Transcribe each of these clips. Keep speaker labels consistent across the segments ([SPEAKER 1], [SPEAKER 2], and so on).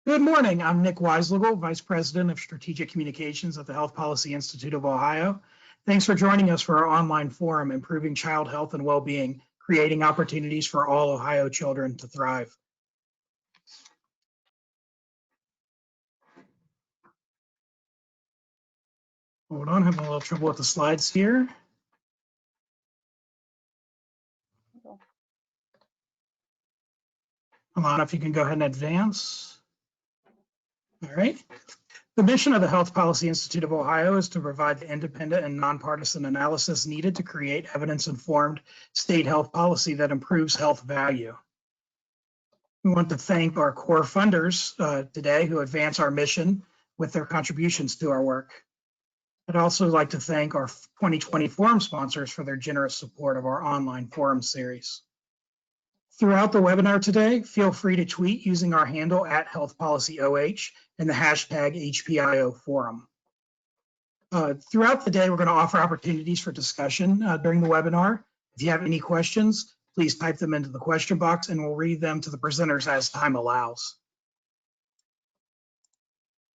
[SPEAKER 1] Good morning. I'm Nick Weislegel, Vice President of Strategic Communications at the Health Policy Institute of Ohio. Thanks for joining us for our online forum, Improving Child Health and Wellbeing, Creating Opportunities for All Ohio Children to Thrive. Hold on, having a little trouble with the slides here. Alana, if you can go ahead and advance. All right. The mission of the Health Policy Institute of Ohio is to provide the independent and nonpartisan analysis needed to create evidence-informed state health policy that improves health value. We want to thank our core funders today who advance our mission with their contributions to our work. I'd also like to thank our 2020 forum sponsors for their generous support of our online forum series. Throughout the webinar today, feel free to tweet using our handle @HealthPolicyOH and the hashtag HPIO forum. Throughout the day, we're going to offer opportunities for discussion during the webinar. If you have any questions, please type them into the question box and we'll read them to the presenters as time allows.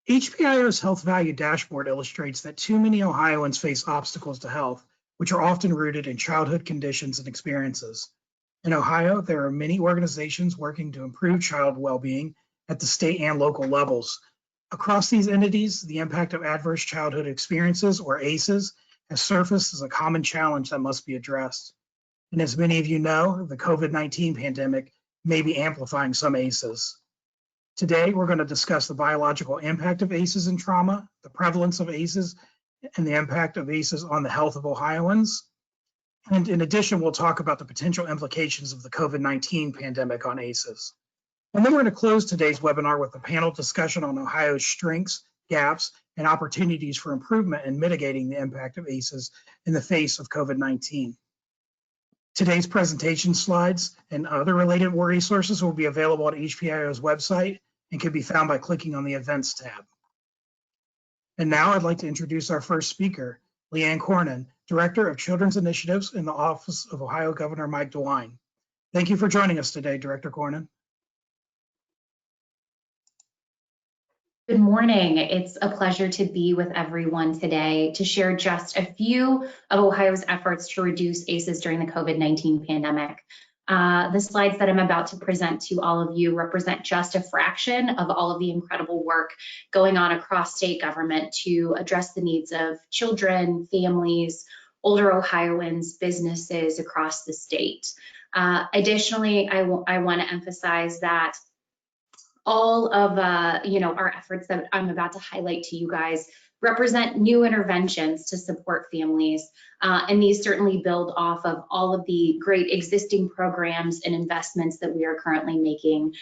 [SPEAKER 1] HPIO's Health Value Dashboard illustrates that too many Ohioans face obstacles to health, which are often rooted in childhood conditions and experiences. In Ohio, there are many organizations working to improve child well-being at the state and local levels. Across these entities, the impact of adverse childhood experiences, or ACEs, has surfaced as a common challenge that must be addressed. And as many of you know, the COVID-19 pandemic may be amplifying some ACEs. Today, we're going to discuss the biological impact of ACEs in trauma, the prevalence of ACEs, and the impact of ACEs on the health of Ohioans. And in addition, we'll talk about the potential implications of the COVID-19 pandemic on ACEs. And then we're going to close today's webinar with a panel discussion on Ohio's strengths, gaps, and opportunities for improvement in mitigating the impact of ACEs in the face of COVID-19. Today's presentation slides and other related resources will be available at HPIO's website and can be found by clicking on the Events tab. And now I'd like to introduce our first speaker, Leanne Cornyn, Director of Children's Initiatives in the Office of Ohio Governor Mike DeWine. Thank you for joining us today, Director Cornyn.
[SPEAKER 2] Good morning. It's a pleasure to be with everyone today to share just a few of Ohio's efforts to reduce ACEs during the COVID-19 pandemic. The slides that I'm about to present to all of you represent just a fraction of all of the incredible work going on across state government to address the needs of children, families, older Ohioans, businesses across the state. Additionally, I want to emphasize that all of our efforts that I'm about to highlight to you guys represent new interventions to support families, and these certainly build off of all of the great existing programs and investments that we are currently making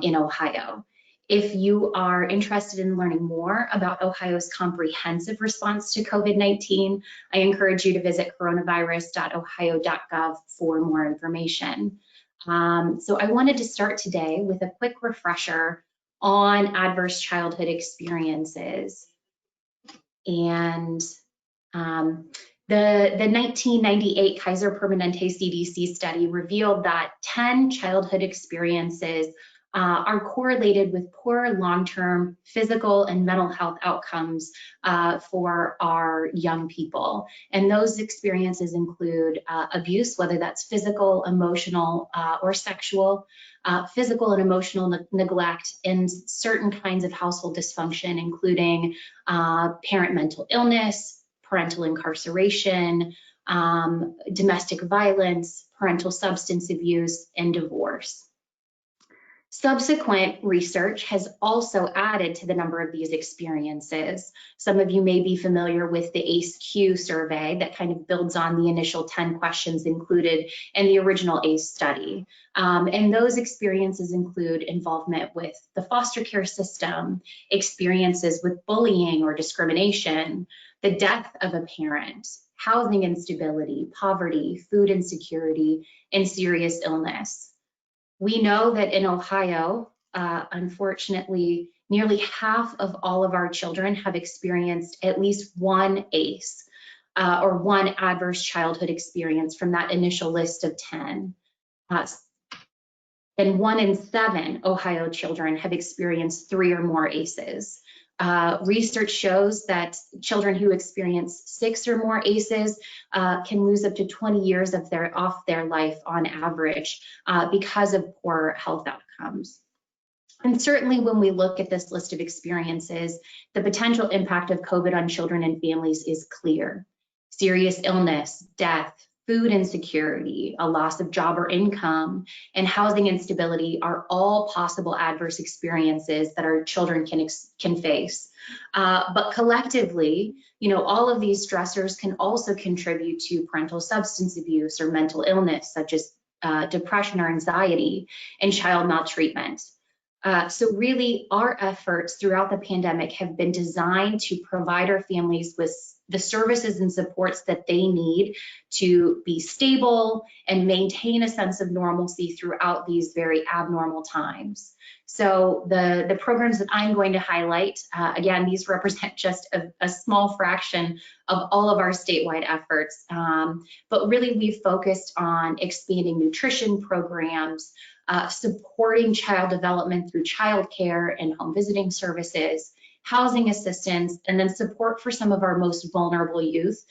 [SPEAKER 2] in Ohio. If you are interested in learning more about Ohio's comprehensive response to COVID-19, I encourage you to visit coronavirus.ohio.gov for more information. So I wanted to start today with a quick refresher on adverse childhood experiences. And the 1998 Kaiser Permanente CDC study revealed that 10 childhood experiences are correlated with poor long-term physical and mental health outcomes for our young people. And those experiences include abuse, whether that's physical, emotional, or sexual, physical and emotional neglect, and certain kinds of household dysfunction, including parent mental illness, parental incarceration, domestic violence, parental substance abuse, and divorce. Subsequent research has also added to the number of these experiences. Some of you may be familiar with the ACE-Q survey that kind of builds on the initial 10 questions included in the original ACE study. And those experiences include involvement with the foster care system, experiences with bullying or discrimination, the death of a parent, housing instability, poverty, food insecurity, and serious illness. We know that in Ohio, unfortunately, nearly half of all of our children have experienced at least one ACE or one adverse childhood experience from that initial list of 10. then 1 in 7 Ohio children have experienced 3 or more ACEs. Research shows that children who experience 6 or more ACEs can lose up to 20 years of off their life on average because of poor health outcomes. And certainly when we look at this list of experiences, the potential impact of COVID on children and families is clear. Serious illness, death, food insecurity, a loss of job or income, and housing instability are all possible adverse experiences that our children can face. But collectively, all of these stressors can also contribute to parental substance abuse or mental illness, such as depression or anxiety, and child maltreatment. So really, our efforts throughout the pandemic have been designed to provide our families with the services and supports that they need to be stable and maintain a sense of normalcy throughout these very abnormal times. So the programs that I'm going to highlight, again, these represent just a small fraction of all of our statewide efforts, but really we've focused on expanding nutrition programs, supporting child development through childcare and home visiting services, housing assistance, and then support for some of our most vulnerable youth,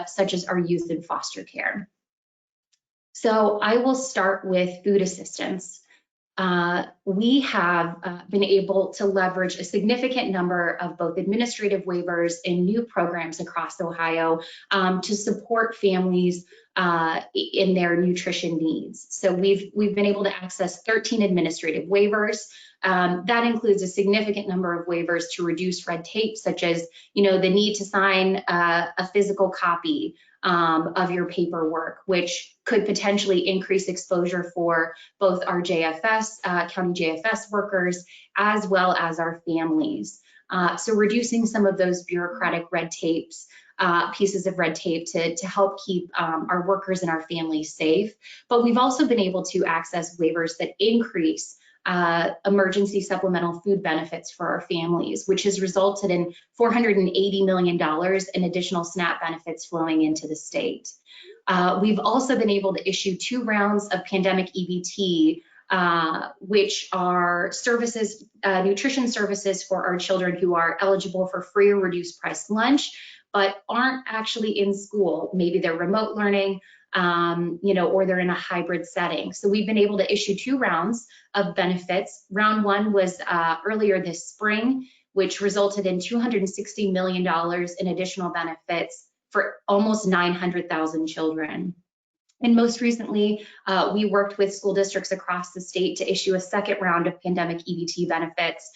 [SPEAKER 2] such as our youth in foster care. So I will start with food assistance. We have been able to leverage a significant number of both administrative waivers and new programs across Ohio to support families in their nutrition needs. So we've been able to access 13 administrative waivers. That includes a significant number of waivers to reduce red tape, such as the need to sign a physical copy of your paperwork, which could potentially increase exposure for both our JFS, county JFS workers, as well as our families. So reducing some of those bureaucratic red tapes, pieces of red tape to help keep our workers and our families safe. But we've also been able to access waivers that increase emergency supplemental food benefits for our families, which has resulted in $480 million in additional SNAP benefits flowing into the state. We've also been able to issue 2 rounds of pandemic EBT, which are services, nutrition services for our children who are eligible for free or reduced price lunch, but aren't actually in school. Maybe they're remote learning, or they're in a hybrid setting. So we've been able to issue 2 rounds of benefits. Round 1 was earlier this spring, which resulted in $260 million in additional benefits for almost 900,000 children. And most recently, we worked with school districts across the state to issue a second round of pandemic EBT benefits,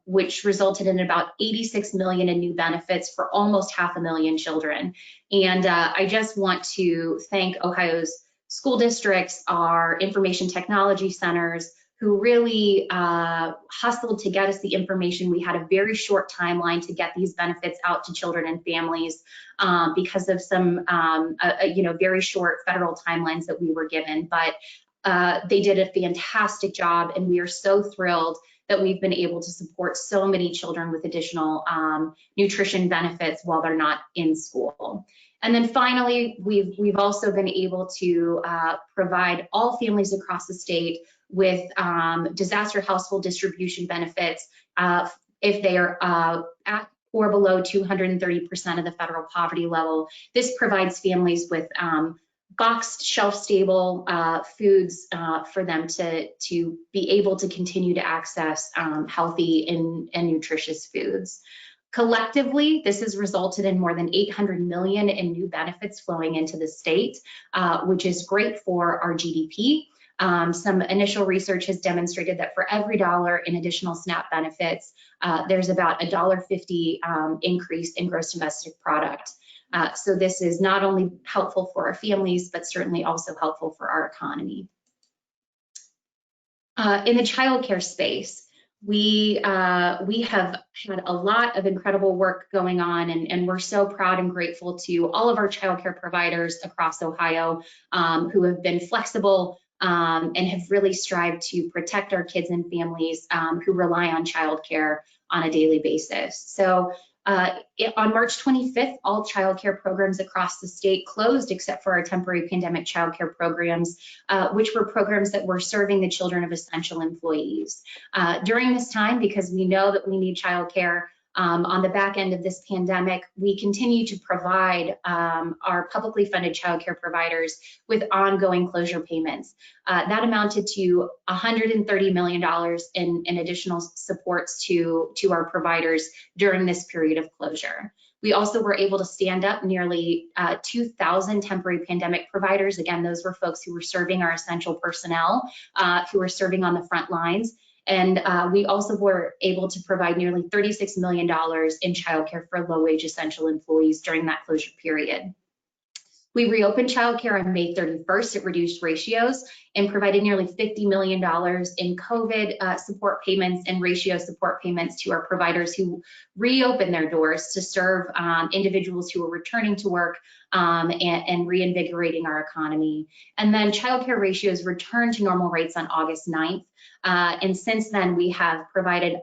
[SPEAKER 2] which resulted in about $86 million in new benefits for almost 500,000 children. And I just want to thank Ohio's school districts, our information technology centers, who really hustled to get us the information. We had a very short timeline to get these benefits out to children and families because of some, very short federal timelines that we were given. But they did a fantastic job, and we are so thrilled that we've been able to support so many children with additional nutrition benefits while they're not in school. And then finally, we've also been able to provide all families across the state with disaster household distribution benefits if they are at or below 230% of the federal poverty level. This provides families with boxed, shelf-stable foods for them to be able to continue to access healthy and nutritious foods. Collectively, this has resulted in more than $800 million in new benefits flowing into the state, which is great for our GDP. Some initial research has demonstrated that for every dollar in additional SNAP benefits, there's about $1.50 increase in gross domestic product. So this is not only helpful for our families, but certainly also helpful for our economy. In the childcare space, we have had a lot of incredible work going on, and we're so proud and grateful to all of our childcare providers across Ohio who have been flexible and have really strived to protect our kids and families who rely on childcare on a daily basis. So On March 25th, all childcare programs across the state closed except for our temporary pandemic childcare programs, which were programs that were serving the children of essential employees. During this time, because we know that we need childcare, on the back end of this pandemic, we continue to provide our publicly funded childcare providers with ongoing closure payments. That amounted to $130 million in additional supports to our providers during this period of closure. We also were able to stand up nearly 2,000 temporary pandemic providers. Again, those were folks who were serving our essential personnel, who were serving on the front lines. And we also were able to provide nearly $36 million in childcare for low-wage essential employees during that closure period. We reopened childcare on May 31st at reduced ratios and provided nearly $50 million in COVID support payments and ratio support payments to our providers who reopened their doors to serve individuals who were returning to work and reinvigorating our economy. And then childcare ratios returned to normal rates on August 9th. And since then, we have provided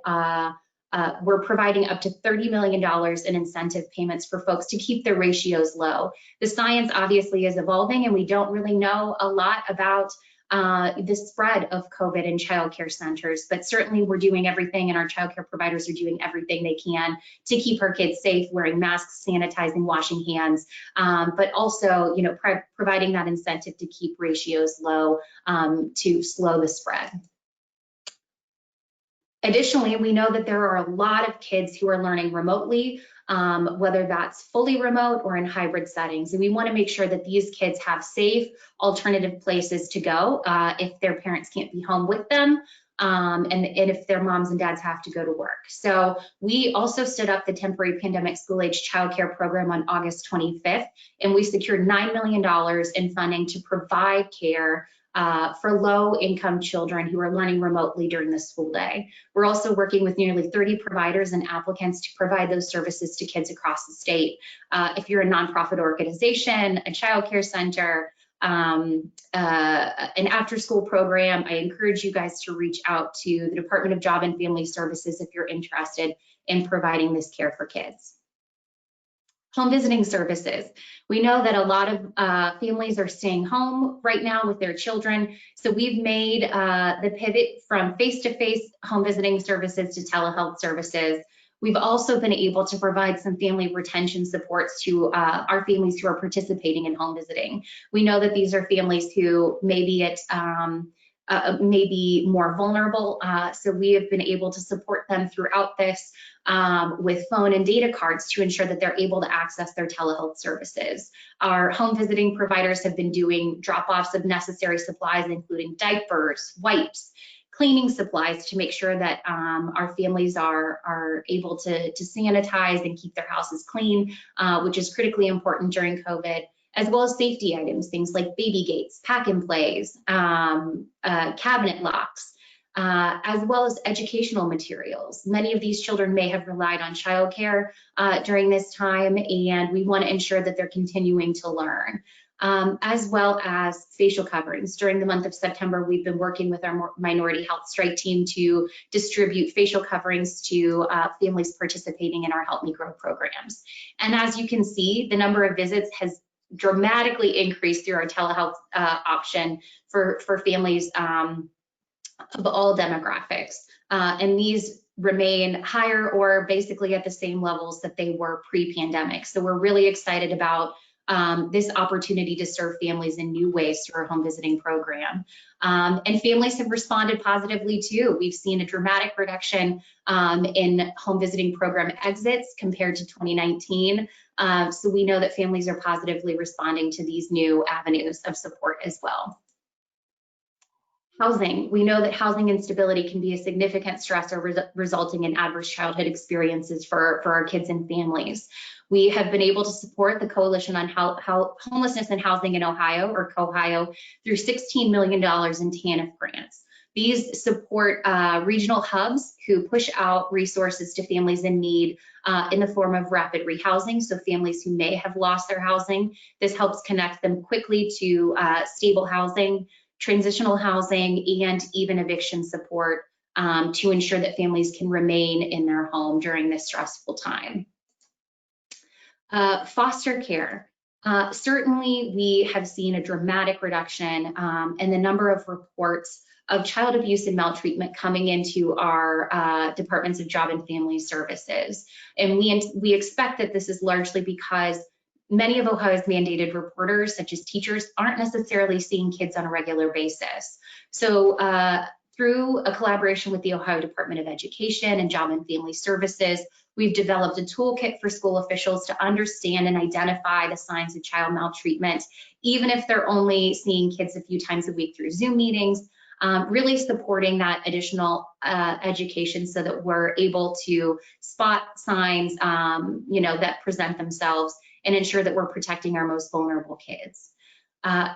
[SPEAKER 2] we're providing up to $30 million in incentive payments for folks to keep their ratios low. The science obviously is evolving, and we don't really know a lot about the spread of COVID in childcare centers, but certainly we're doing everything, and our childcare providers are doing everything they can to keep our kids safe, wearing masks, sanitizing, washing hands, but also, providing that incentive to keep ratios low to slow the spread. Additionally, we know that there are a lot of kids who are learning remotely, whether that's fully remote or in hybrid settings. And we want to make sure that these kids have safe alternative places to go if their parents can't be home with them, and if their moms and dads have to go to work. So we also stood up the temporary pandemic school-age childcare program on August 25th, and we secured $9 million in funding to provide care for low-income children who are learning remotely during the school day. We're also working with nearly 30 providers and applicants to provide those services to kids across the state. If you're a nonprofit organization, a child care center, an after-school program, I encourage you guys to reach out to the Department of Job and Family Services if you're interested in providing this care for kids. Home visiting services. We know that a lot of families are staying home right now with their children, so we've made the pivot from face-to-face home visiting services to telehealth services. We've also been able to provide some family retention supports to our families who are participating in home visiting. We know that these are families who maybe maybe more vulnerable, so we have been able to support them throughout this with phone and data cards to ensure that they're able to access their telehealth services. Our home visiting providers have been doing drop-offs of necessary supplies, including diapers, wipes, cleaning supplies, to make sure that our families are able to sanitize and keep their houses clean, which is critically important during COVID, as well as safety items, things like baby gates, pack and plays, cabinet locks, as well as educational materials. Many of these children may have relied on childcare during this time, and we want to ensure that they're continuing to learn, as well as facial coverings. During the month of September, we've been working with our minority health strike team to distribute facial coverings to families participating in our Help Me Grow programs. And as you can see, the number of visits has dramatically increased through our telehealth option for families of all demographics. And these remain higher or basically at the same levels that they were pre-pandemic. So we're really excited about this opportunity to serve families in new ways through our home visiting program. And families have responded positively too. We've seen a dramatic reduction in home visiting program exits compared to 2019. So we know that families are positively responding to these new avenues of support as well. Housing. We know that housing instability can be a significant stressor resulting in adverse childhood experiences for our kids and families. We have been able to support the Coalition on Homelessness and Housing in Ohio, or COHIO, through $16 million in TANF grants. These support regional hubs who push out resources to families in need in the form of rapid rehousing, so families who may have lost their housing. This helps connect them quickly to stable housing, transitional housing, and even eviction support to ensure that families can remain in their home during this stressful time. Foster care. Certainly, we have seen a dramatic reduction in the number of reports of child abuse and maltreatment coming into our departments of job and family services. And we expect that this is largely because many of Ohio's mandated reporters, such as teachers, aren't necessarily seeing kids on a regular basis. So through a collaboration with the Ohio Department of Education and Job and Family Services, we've developed a toolkit for school officials to understand and identify the signs of child maltreatment, even if they're only seeing kids a few times a week through Zoom meetings, really supporting that additional education so that we're able to spot signs, that present themselves and ensure that we're protecting our most vulnerable kids.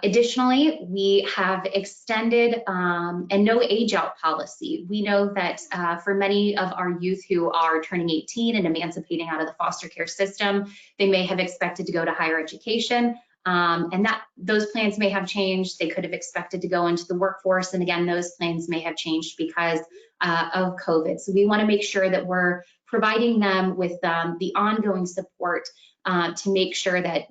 [SPEAKER 2] Additionally, we have extended a no age out policy. We know that for many of our youth who are turning 18 and emancipating out of the foster care system, they may have expected to go to higher education, and that those plans may have changed. They could have expected to go into the workforce, and again, those plans may have changed because of COVID. So we want to make sure that we're providing them with the ongoing support to make sure that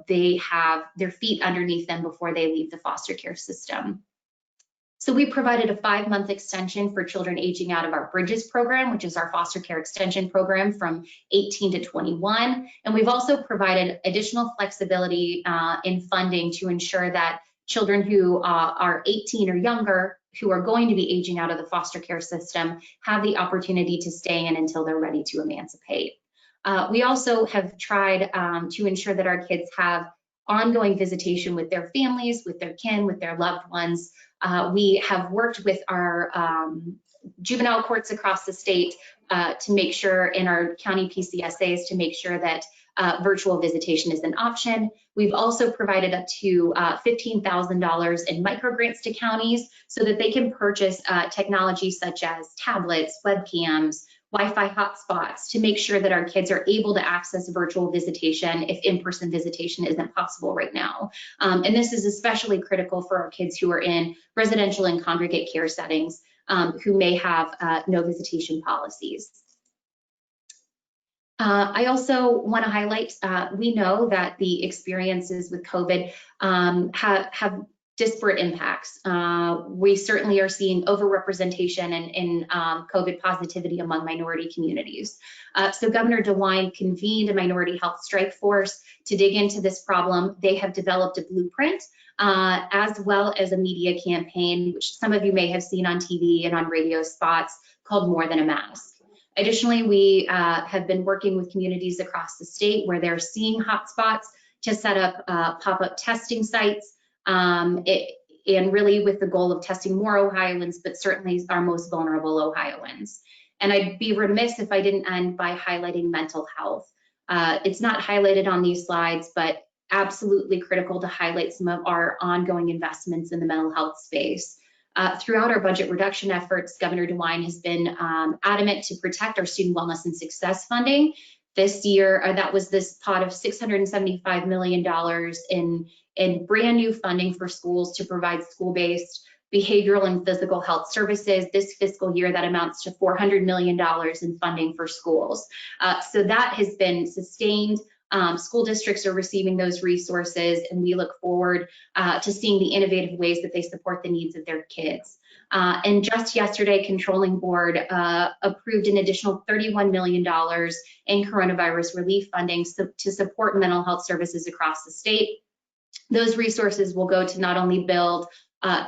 [SPEAKER 2] they have their feet underneath them before they leave the foster care system. So we provided a 5-month extension for children aging out of our Bridges program, which is our foster care extension program from 18 to 21. And we've also provided additional flexibility in funding to ensure that children who are 18 or younger who are going to be aging out of the foster care system have the opportunity to stay in until they're ready to emancipate. We also have tried to ensure that our kids have ongoing visitation with their families, with their kin, with their loved ones. We have worked with our juvenile courts across the state to make sure, in our county PCSAs, to make sure that virtual visitation is an option. We've also provided up to $15,000 in microgrants to counties so that they can purchase technology such as tablets, webcams, Wi-Fi hotspots to make sure that our kids are able to access virtual visitation if in-person visitation isn't possible right now. And this is especially critical for our kids who are in residential and congregate care settings who may have no visitation policies. I also want to highlight, we know that the experiences with COVID have disparate impacts. We certainly are seeing overrepresentation in COVID positivity among minority communities. So Governor DeWine convened a minority health strike force to dig into this problem. They have developed a blueprint as well as a media campaign, which some of you may have seen on TV and on radio spots, called More Than a Mask. Additionally, we have been working with communities across the state where they're seeing hotspots to set up pop-up testing sites, and really with the goal of testing more Ohioans, but certainly our most vulnerable Ohioans. And I'd be remiss if I didn't end by highlighting mental health. It's not highlighted on these slides, but absolutely critical to highlight some of our ongoing investments in the mental health space. Throughout our budget reduction efforts, Governor DeWine has been adamant to protect our student wellness and success funding. This year, that was this pot of $675 million in brand new funding for schools to provide school-based behavioral and physical health services. This fiscal year, that amounts to $400 million in funding for schools. So that has been sustained. School districts are receiving those resources, and we look forward to seeing the innovative ways that they support the needs of their kids. And just yesterday, Controlling Board approved an additional $31 million in coronavirus relief funding to support mental health services across the state. Those resources will go to not only build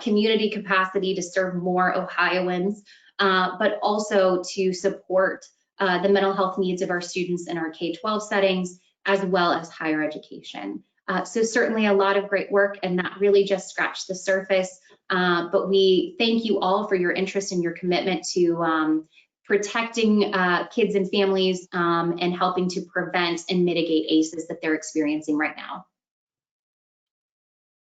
[SPEAKER 2] community capacity to serve more Ohioans, but also to support the mental health needs of our students in our K-12 settings, as well as higher education. So certainly a lot of great work, and that really just scratched the surface. But we thank you all for your interest and your commitment to protecting kids and families and helping to prevent and mitigate ACEs that they're experiencing right now.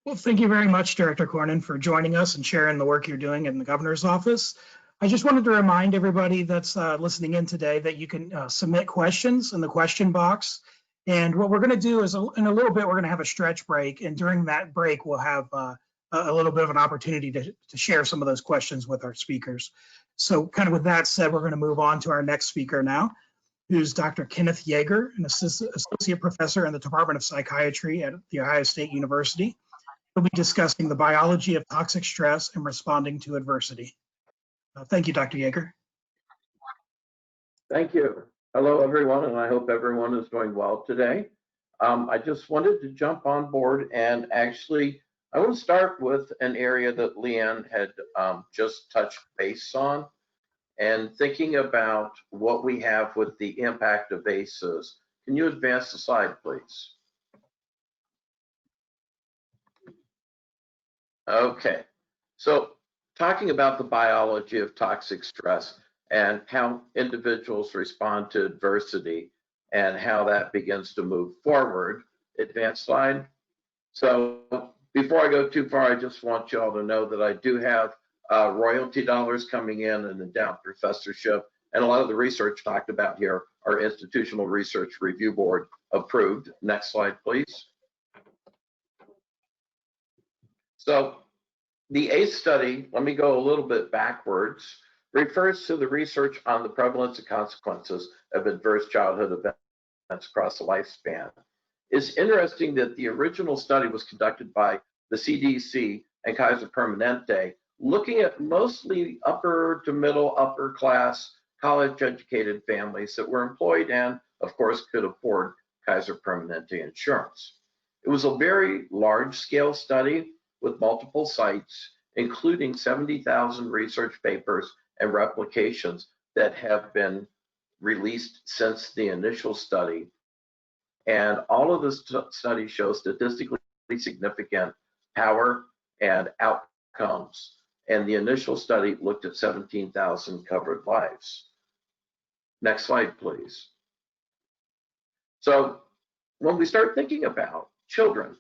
[SPEAKER 1] Well, thank you very much, Director Cornyn, for joining us and sharing the work you're doing in the governor's office. I just wanted to remind everybody that's listening in today that you can submit questions in the question box. And what we're going to do is in a little bit, we're going to have a stretch break. And during that break, we'll have a little bit of an opportunity to share some of those questions with our speakers. So kind of with that said, we're going to move on to our next speaker now. who's Dr. Kenneth Yeager, an associate professor in the Department of Psychiatry at The Ohio State University. He'll be discussing the biology of toxic stress and responding to adversity. Thank you, Dr. Yeager.
[SPEAKER 3] Thank you. Hello, everyone, and I hope everyone is doing well today. I just wanted to jump on board, and actually, I want to start with an area that Leanne had just touched base on, and thinking about what we have with the impact of ACEs. Can you advance the slide, please? Okay, so talking about the biology of toxic stress and how individuals respond to adversity and how that begins to move forward. Advance slide. So before I go too far, I just want you all to know that I do have royalty dollars coming in, an endowed professorship, and a lot of the research talked about here are Institutional Research Review Board approved. Next slide, please. So the ACE study, let me go a little bit backwards, refers to the research on the prevalence and consequences of adverse childhood events across the lifespan. It's interesting that the original study was conducted by the CDC and Kaiser Permanente, looking at mostly upper to middle, upper class, college educated families that were employed and, of course, could afford Kaiser Permanente insurance. It was a very large scale study with multiple sites, including 70,000 research papers and replications that have been released since the initial study. And all of this study shows statistically significant power and outcomes. And the initial study looked at 17,000 covered lives. Next slide, please. So when we start thinking about children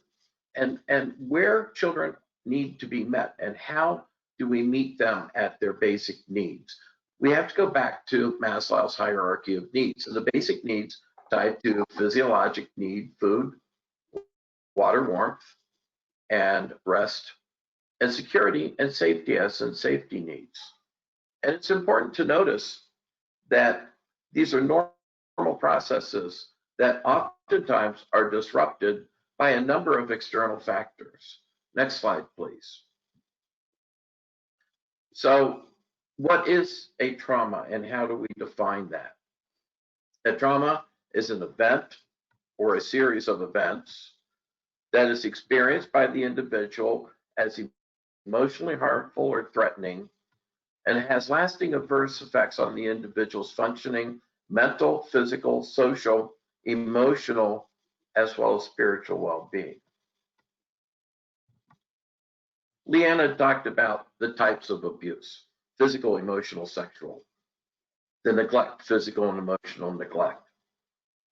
[SPEAKER 3] and where children need to be met and how do we meet them at their basic needs, we have to go back to Maslow's hierarchy of needs. And the basic needs tied to physiologic need, food, water, warmth, and rest, and security and safety as in safety needs. And it's important to notice that these are normal processes that oftentimes are disrupted by a number of external factors. Next slide, please. So what is a trauma and how do we define that? A trauma is an event or a series of events that is experienced by the individual as emotionally harmful or threatening, and it has lasting adverse effects on the individual's functioning, mental, physical, social, emotional, as well as spiritual well-being. Leanna talked about the types of abuse: physical, emotional, sexual, the neglect, physical and emotional neglect,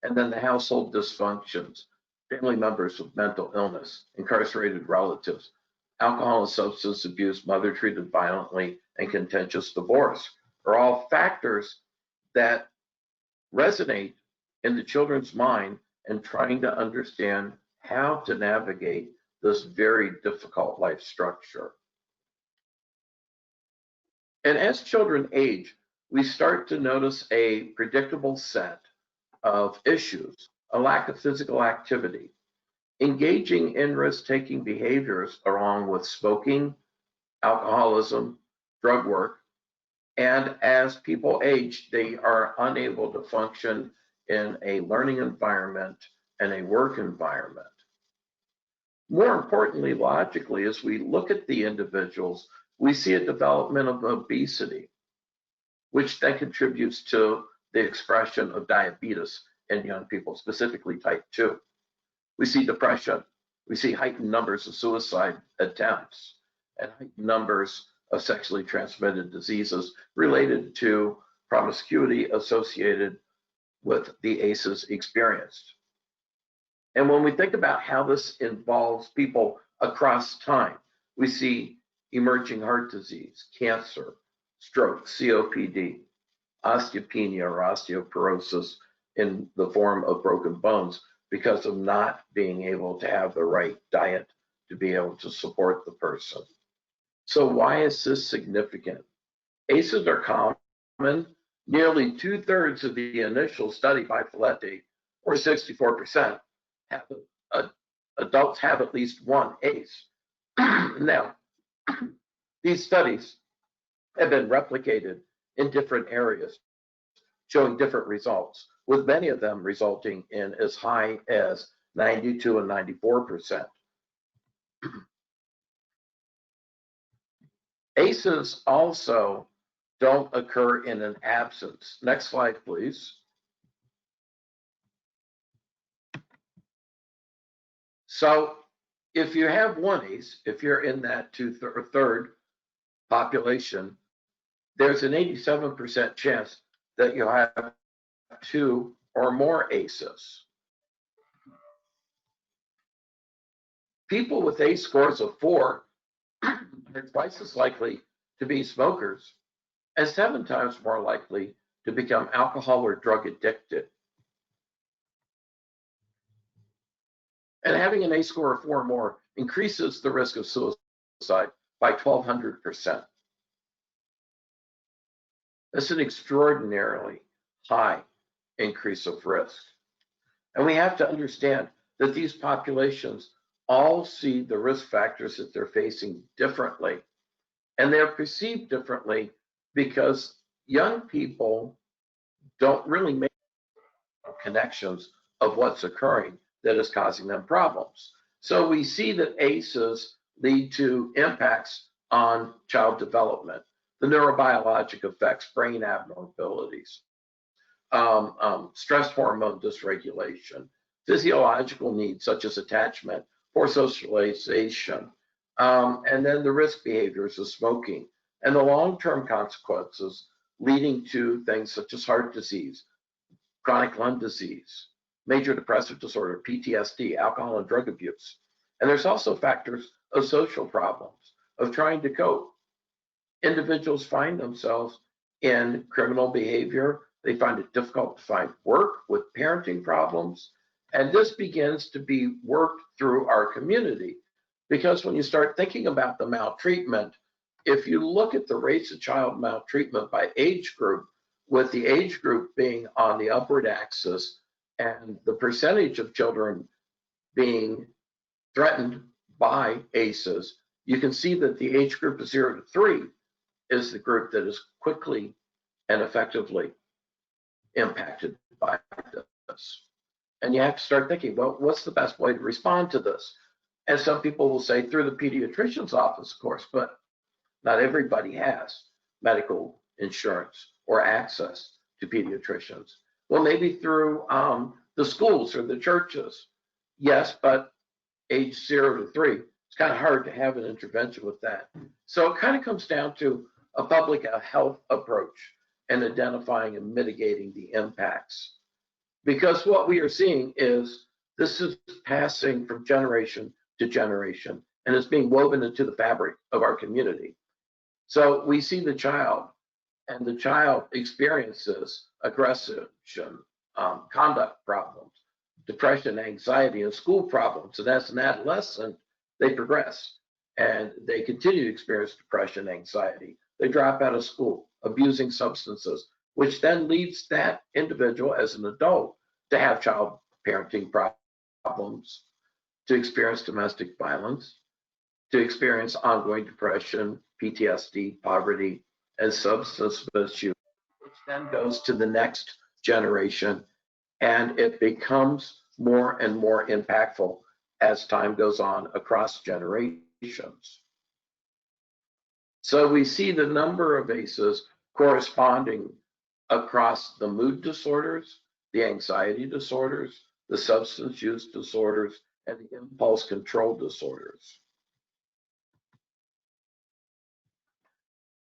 [SPEAKER 3] and then the household dysfunctions, family members with mental illness, incarcerated relatives, alcohol and substance abuse, mother treated violently, and contentious divorce are all factors that resonate in the children's mind and trying to understand how to navigate this very difficult life structure. And as children age, we start to notice a predictable set of issues: a lack of physical activity, engaging in risk-taking behaviors along with smoking, alcoholism, drug work, and as people age, they are unable to function in a learning environment and a work environment. More importantly, logically, as we look at the individuals, we see a development of obesity, which then contributes to the expression of diabetes in young people, specifically type 2. We see depression. We see heightened numbers of suicide attempts and heightened numbers of sexually transmitted diseases related to promiscuity associated with the ACEs experienced. And when we think about how this involves people across time, we see emerging heart disease, cancer, stroke, COPD, osteopenia or osteoporosis in the form of broken bones because of not being able to have the right diet to be able to support the person. So why is this significant? ACEs are common Nearly 2/3 of the initial study by Feletti, or 64%, have adults have at least one ACE. Now, these studies have been replicated in different areas, showing different results, with many of them resulting in as high as 92 and 94%. ACEs also don't occur in an absence. Next slide, please. So if you have one ACE, if you're in that third population, there's an 87% chance that you'll have two or more ACEs. People with ACE scores of 4 are twice as likely to be smokers and 7 times more likely to become alcohol or drug addicted. And having an ACE score of 4 or more increases the risk of suicide by 1,200%. That's an extraordinarily high increase of risk. And we have to understand that these populations all see the risk factors that they're facing differently. And they're perceived differently because young people don't really make connections of what's occurring that is causing them problems. So we see that ACEs lead to impacts on child development, the neurobiologic effects, brain abnormalities, stress hormone dysregulation, physiological needs such as attachment or socialization, and then the risk behaviors of smoking and the long-term consequences leading to things such as heart disease, chronic lung disease, major depressive disorder, PTSD, alcohol and drug abuse. And there's also factors of social problems, of trying to cope. Individuals find themselves in criminal behavior. They find it difficult to find work with parenting problems. And this begins to be worked through our community. Because when you start thinking about the maltreatment, if you look at the rates of child maltreatment by age group, with the age group being on the upward axis and the percentage of children being threatened by ACEs, you can see that the age group of 0 to 3 is the group that is quickly and effectively impacted by this. And you have to start thinking, well, what's the best way to respond to this? And some people will say through the pediatrician's office, of course, but not everybody has medical insurance or access to pediatricians. Well, maybe through the schools or the churches. Yes, but age 0 to 3, it's kind of hard to have an intervention with that. So it kind of comes down to a public health approach and identifying and mitigating the impacts. Because what we are seeing is this is passing from generation to generation and it's being woven into the fabric of our community. So we see the child, and the child experiences aggression, conduct problems, depression, anxiety, and school problems. And as an adolescent, they progress and they continue to experience depression, anxiety. They drop out of school, abusing substances, which then leads that individual as an adult to have child parenting problems, to experience domestic violence, to experience ongoing depression, PTSD, poverty, and substance misuse, which then goes to the next generation, and it becomes more and more impactful as time goes on across generations. So we see the number of ACEs corresponding across the mood disorders, the anxiety disorders, the substance use disorders, and the impulse control disorders.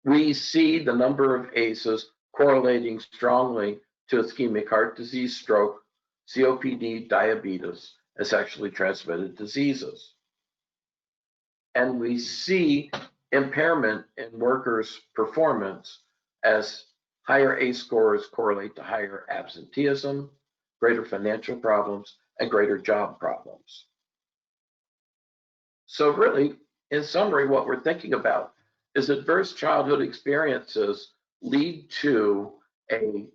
[SPEAKER 3] We see the number of ACEs correlating strongly to ischemic heart disease, stroke, COPD, diabetes, and sexually transmitted diseases. And we see impairment in workers' performance as higher ACE scores correlate to higher absenteeism, greater financial problems, and greater job problems. So really, in summary, what we're thinking about is adverse childhood experiences lead to a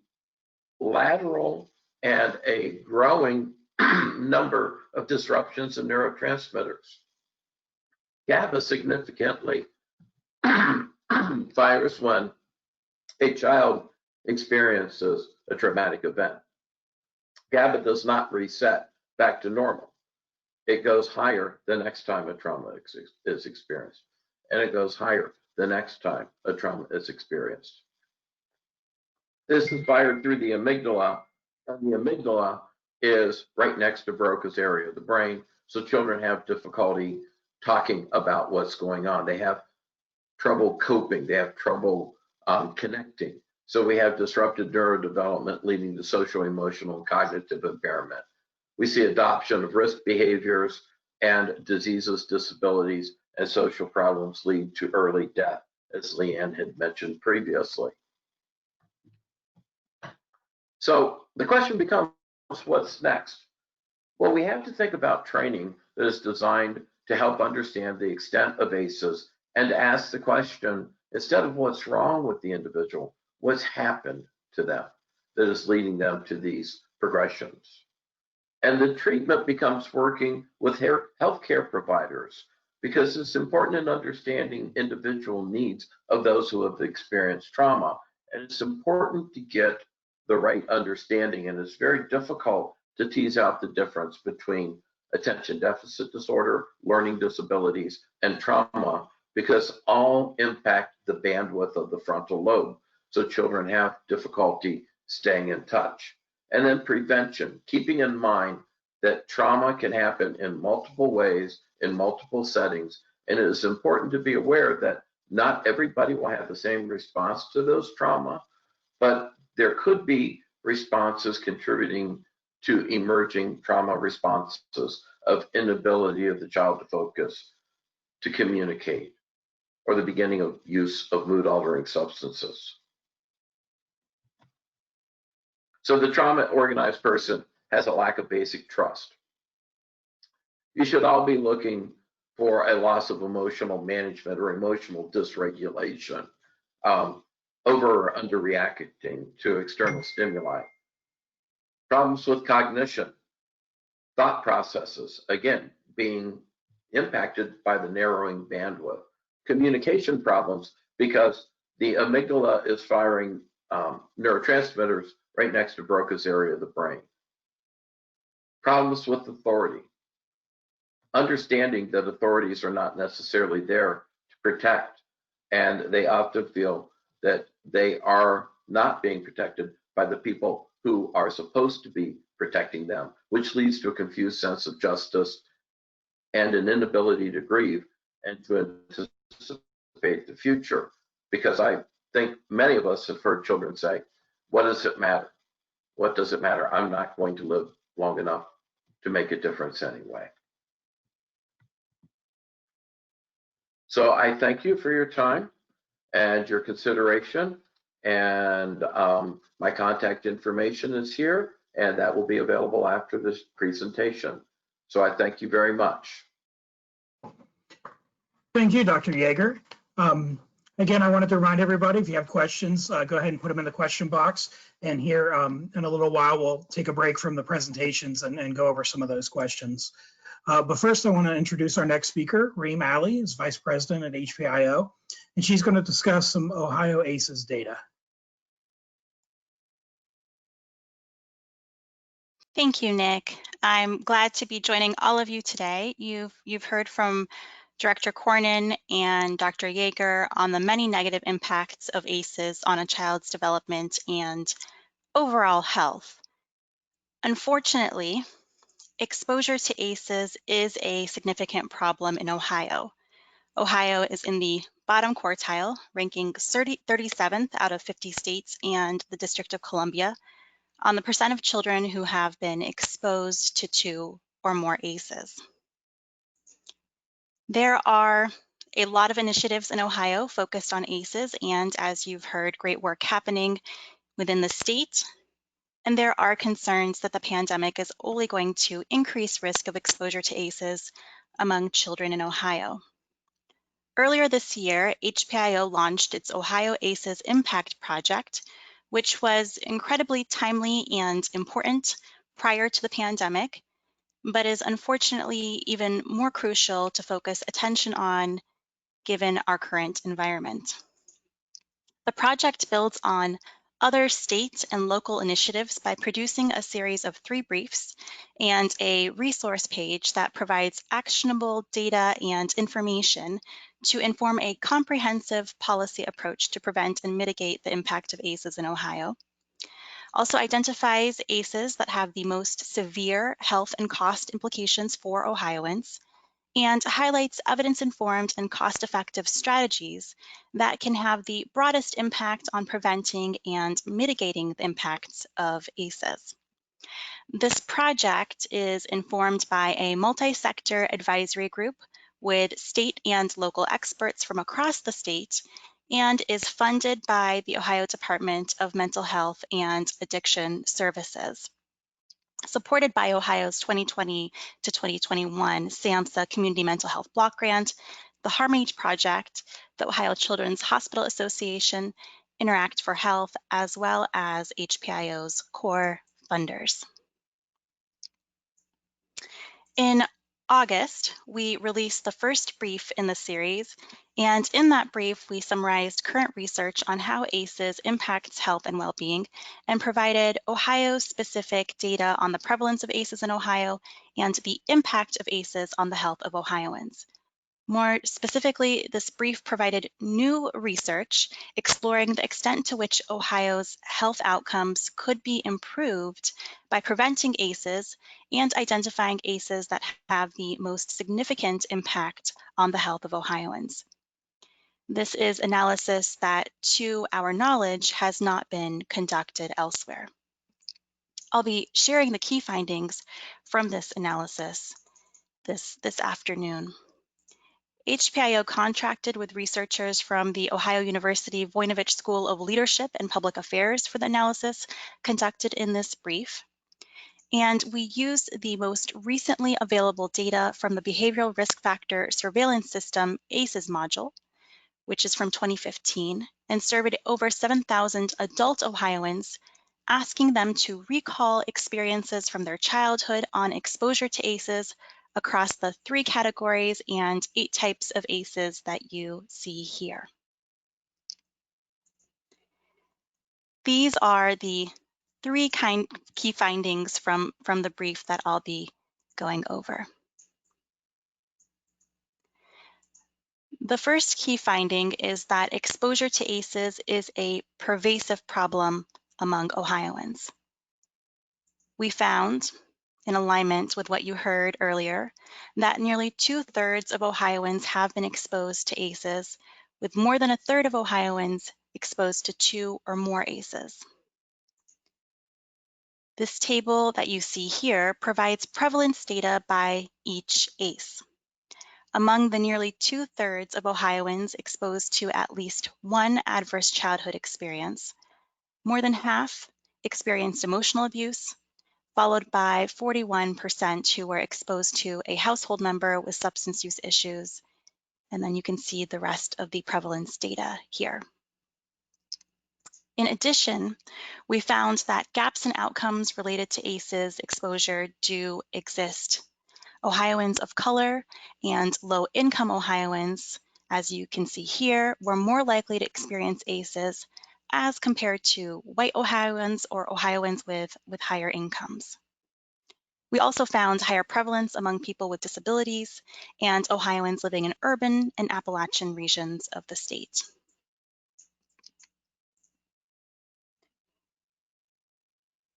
[SPEAKER 3] lateral and a growing number of disruptions in neurotransmitters. GABA significantly fires when a child experiences a traumatic event. GABA does not reset back to normal. It goes higher the next time a trauma is experienced, and it goes higher the next time a trauma is experienced. This is fired through the amygdala, and the amygdala is right next to Broca's area of the brain, so children have difficulty talking about what's going on. They have trouble coping, they have trouble connecting. So we have disrupted neurodevelopment leading to social, emotional, and cognitive impairment. We see adoption of risk behaviors and diseases, disabilities, and social problems lead to early death, as Leanne had mentioned previously. So the question becomes, what's next? Well, we have to think about training that is designed to help understand the extent of ACEs and to ask the question, instead of what's wrong with the individual, what's happened to them that is leading them to these progressions. And the treatment becomes working with healthcare providers, because it's important in understanding individual needs of those who have experienced trauma. And it's important to get the right understanding. And it's very difficult to tease out the difference between attention deficit disorder, learning disabilities, and trauma, because all impact the bandwidth of the frontal lobe. So children have difficulty staying in touch. And then prevention, keeping in mind that trauma can happen in multiple ways, in multiple settings. And it is important to be aware that not everybody will have the same response to those trauma, but there could be responses contributing to emerging trauma responses of inability of the child to focus, to communicate, or the beginning of use of mood-altering substances. So the trauma-organized person has a lack of basic trust. You should all be looking for a loss of emotional management or emotional dysregulation, over or underreacting to external stimuli. Problems with cognition, thought processes, again, being impacted by the narrowing bandwidth. Communication problems, because the amygdala is firing neurotransmitters right next to Broca's area of the brain. Problems with authority. Understanding that authorities are not necessarily there to protect, and they often feel that they are not being protected by the people who are supposed to be protecting them, which leads to a confused sense of justice and an inability to grieve and to anticipate the future. Because I think many of us have heard children say, what does it matter? What does it matter? I'm not going to live long enough to make a difference anyway. So I thank you for your time and your consideration, and my contact information is here, and that will be available after this presentation. So I thank you very much.
[SPEAKER 1] Thank you, Dr. Yeager. Again, I wanted to remind everybody, if you have questions, go ahead and put them in the question box. And here in a little while, we'll take a break from the presentations and go over some of those questions. But first, I want to introduce our next speaker. Reem Ali is Vice President at HPIO, and she's going to discuss some Ohio ACEs data.
[SPEAKER 4] Thank you, Nick. I'm glad to be joining all of you today. You've heard from Director Cornyn and Dr. Yeager on the many negative impacts of ACEs on a child's development and overall health. Unfortunately, exposure to ACEs is a significant problem in Ohio. Ohio is in the bottom quartile, ranking 37th out of 50 states and the District of Columbia on the percent of children who have been exposed to 2 or more ACEs. There are a lot of initiatives in Ohio focused on ACEs, and as you've heard, great work happening within the state. And there are concerns that the pandemic is only going to increase risk of exposure to ACEs among children in Ohio. Earlier this year, HPIO launched its Ohio ACEs Impact Project, which was incredibly timely and important prior to the pandemic, but is unfortunately even more crucial to focus attention on given our current environment. The project builds on other state and local initiatives by producing a series of 3 briefs and a resource page that provides actionable data and information to inform a comprehensive policy approach to prevent and mitigate the impact of ACEs in Ohio. Also identifies ACEs that have the most severe health and cost implications for Ohioans, and highlights evidence-informed and cost-effective strategies that can have the broadest impact on preventing and mitigating the impacts of ACEs. This project is informed by a multi-sector advisory group with state and local experts from across the state and is funded by the Ohio Department of Mental Health and Addiction Services, supported by Ohio's 2020 to 2021 SAMHSA Community Mental Health Block Grant, the HARM-H Project, the Ohio Children's Hospital Association, Interact for Health, as well as HPIO's core funders. In August, we released the first brief in the series, and in that brief, we summarized current research on how ACEs impacts health and well-being and provided Ohio-specific data on the prevalence of ACEs in Ohio and the impact of ACEs on the health of Ohioans. More specifically, this brief provided new research exploring the extent to which Ohio's health outcomes could be improved by preventing ACEs and identifying ACEs that have the most significant impact on the health of Ohioans. This is analysis that, to our knowledge, has not been conducted elsewhere. I'll be sharing the key findings from this analysis this afternoon. HPIO contracted with researchers from the Ohio University Voinovich School of Leadership and Public Affairs for the analysis conducted in this brief. And we used the most recently available data from the Behavioral Risk Factor Surveillance System ACEs module, which is from 2015, and surveyed over 7,000 adult Ohioans, asking them to recall experiences from their childhood on exposure to ACEs across the 3 categories and 8 types of ACEs that you see here. These are the 3 key findings from the brief that I'll be going over. The first key finding is that exposure to ACEs is a pervasive problem among Ohioans. We found, in alignment with what you heard earlier, that nearly 2/3 of Ohioans have been exposed to ACEs, with more than 1/3 of Ohioans exposed to 2 or more ACEs. This table that you see here provides prevalence data by each ACE. Among the nearly 2/3 of Ohioans exposed to at least one adverse childhood experience, more than half experienced emotional abuse, followed by 41% who were exposed to a household member with substance use issues. And then you can see the rest of the prevalence data here. In addition, we found that gaps in outcomes related to ACEs exposure do exist. Ohioans of color and low-income Ohioans, as you can see here, were more likely to experience ACEs as compared to white Ohioans or Ohioans with higher incomes. We also found higher prevalence among people with disabilities and Ohioans living in urban and Appalachian regions of the state.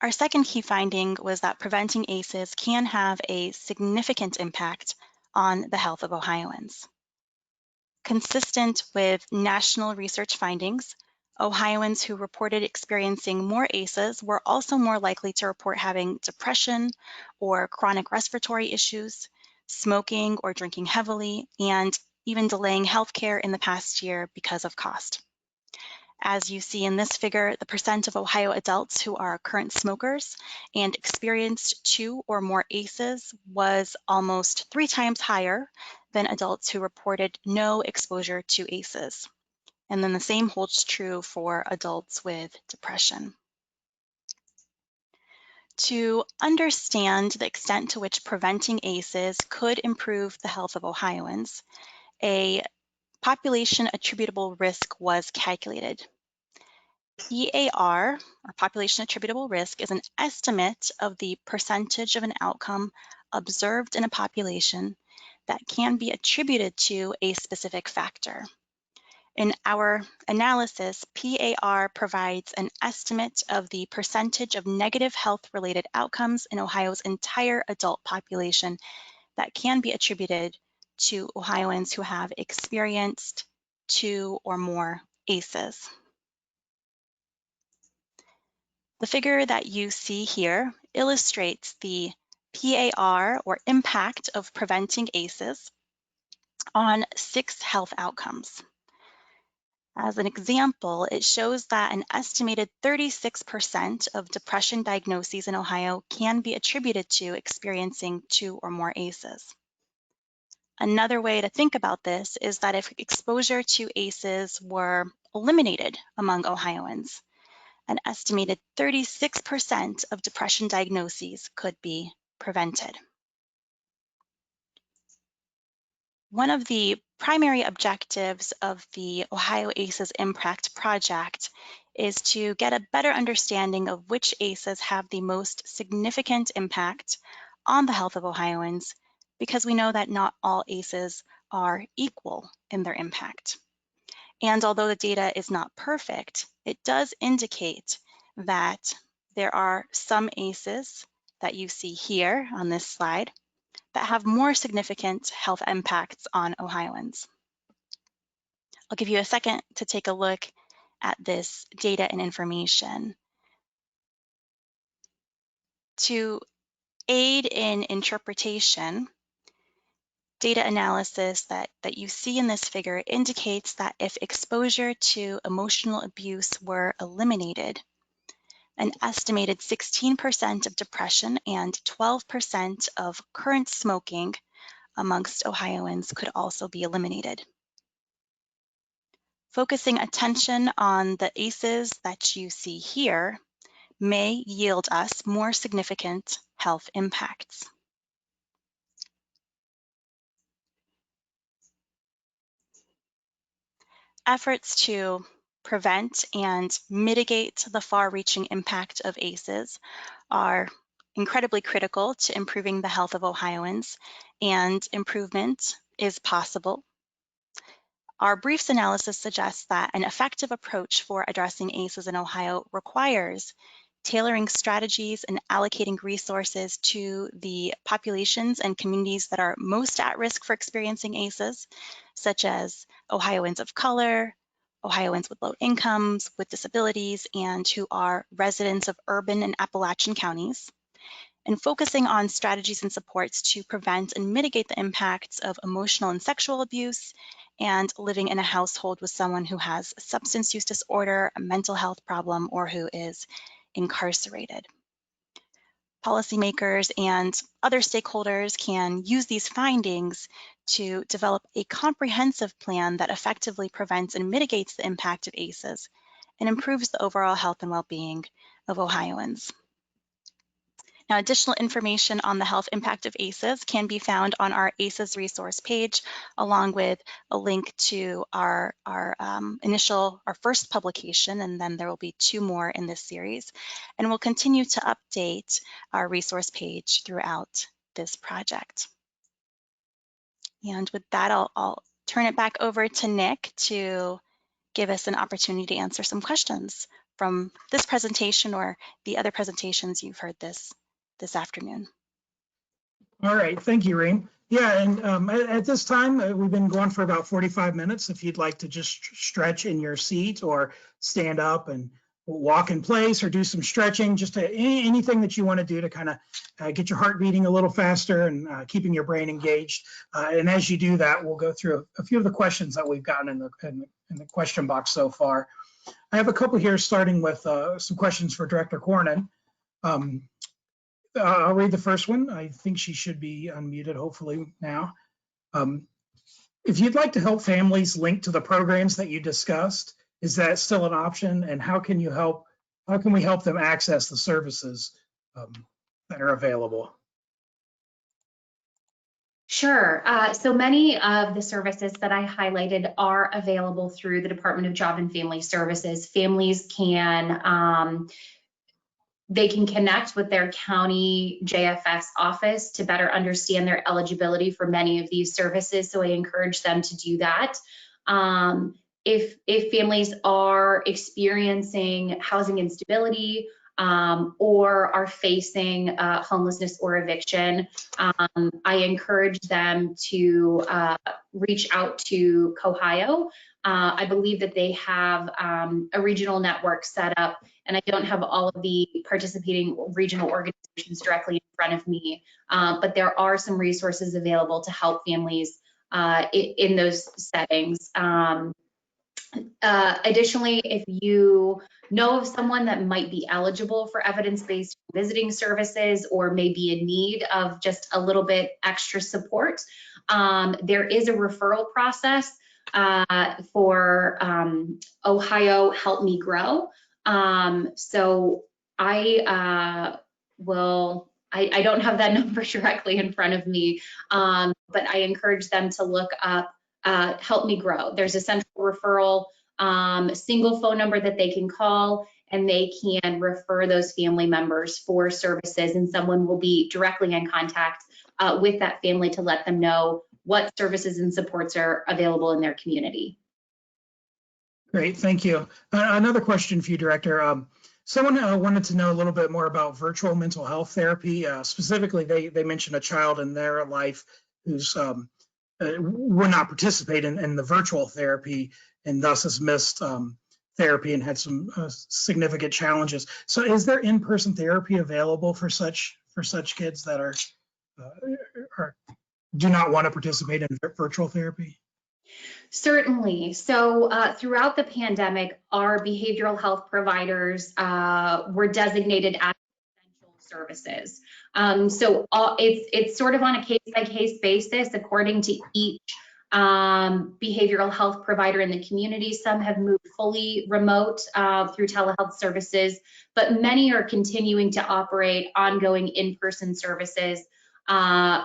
[SPEAKER 4] Our second key finding was that preventing ACEs can have a significant impact on the health of Ohioans. Consistent with national research findings, Ohioans who reported experiencing more ACEs were also more likely to report having depression or chronic respiratory issues, smoking or drinking heavily, and even delaying healthcare in the past year because of cost. As you see in this figure, the percent of Ohio adults who are current smokers and experienced 2 or more ACEs was almost 3 times higher than adults who reported no exposure to ACEs. And then the same holds true for adults with depression. To understand the extent to which preventing ACEs could improve the health of Ohioans, a population attributable risk was calculated. PAR, or population attributable risk, is an estimate of the percentage of an outcome observed in a population that can be attributed to a specific factor. In our analysis, PAR provides an estimate of the percentage of negative health-related outcomes in Ohio's entire adult population that can be attributed to Ohioans who have experienced 2 or more ACEs. The figure that you see here illustrates the PAR, or impact of preventing ACEs, on 6 health outcomes. As an example, it shows that an estimated 36% of depression diagnoses in Ohio can be attributed to experiencing 2 or more ACEs. Another way to think about this is that if exposure to ACEs were eliminated among Ohioans, an estimated 36% of depression diagnoses could be prevented. One of the primary objectives of the Ohio ACEs Impact Project is to get a better understanding of which ACEs have the most significant impact on the health of Ohioans, because we know that not all ACEs are equal in their impact. And although the data is not perfect, it does indicate that there are some ACEs that you see here on this slide that have more significant health impacts on Ohioans. I'll give you a second to take a look at this data and information. To aid in interpretation, data analysis that you see in this figure indicates that if exposure to emotional abuse were eliminated, an estimated 16% of depression and 12% of current smoking amongst Ohioans could also be eliminated. Focusing attention on the ACEs that you see here may yield us more significant health impacts. Efforts to prevent and mitigate the far-reaching impact of ACEs are incredibly critical to improving the health of Ohioans, and improvement is possible. Our briefs analysis suggests that an effective approach for addressing ACEs in Ohio requires tailoring strategies and allocating resources to the populations and communities that are most at risk for experiencing ACEs, such as Ohioans of color, Ohioans with low incomes, with disabilities, and who are residents of urban and Appalachian counties, and focusing on strategies and supports to prevent and mitigate the impacts of emotional and sexual abuse, and living in a household with someone who has a substance use disorder, a mental health problem, or who is incarcerated. Policymakers and other stakeholders can use these findings to develop a comprehensive plan that effectively prevents and mitigates the impact of ACEs and improves the overall health and well-being of Ohioans. Now, additional information on the health impact of ACEs can be found on our ACEs resource page, along with a link to our first publication, and then there will be 2 more in this series. And we'll continue to update our resource page throughout this project. And with that, I'll turn it back over to Nick to give us an opportunity to answer some questions from this presentation or the other presentations you've heard this afternoon.
[SPEAKER 1] All right, thank you, Reem. Yeah, and at this time, we've been going for about 45 minutes. If you'd like to just stretch in your seat or stand up and walk in place or do some stretching, just anything that you want to do to kind of get your heart beating a little faster and keeping your brain engaged. And as you do that, we'll go through a few of the questions that we've gotten in the question box so far. I have a couple here, starting with some questions for Director Cornyn. I'll read the first one. I think she should be unmuted, hopefully now. If you'd like to help families link to the programs that you discussed, is that still an option? And how can we help them access the services that are available?
[SPEAKER 2] Sure. So many of the services that I highlighted are available through the Department of Job and Family Services. Families can they can connect with their county JFS office to better understand their eligibility for many of these services. So I encourage them to do that. If families are experiencing housing instability or are facing homelessness or eviction, I encourage them to reach out to Cohio. I believe that they have a regional network set up, and I don't have all of the participating regional organizations directly in front of me, but there are some resources available to help families in those settings. Additionally, if you know of someone that might be eligible for evidence-based visiting services or may be in need of just a little bit extra support, there is a referral process for Ohio Help Me Grow. So I don't have that number directly in front of me, but I encourage them to look up Help Me Grow. There's a central referral single phone number that they can call, and they can refer those family members for services, and someone will be directly in contact with that family to let them know what services and supports are available in their community.
[SPEAKER 1] Great, thank you. Another question for you, Director. Someone wanted to know a little bit more about virtual mental health therapy. Specifically, they mentioned a child in their life who's would not participate in the virtual therapy and thus has missed therapy and had some significant challenges. So is there in-person therapy available for such kids that are do not want to participate in virtual therapy?
[SPEAKER 2] Certainly. So throughout the pandemic, our behavioral health providers were designated as essential services. So it's sort of on a case-by-case basis according to each behavioral health provider in the community. Some have moved fully remote through telehealth services, but many are continuing to operate ongoing in-person services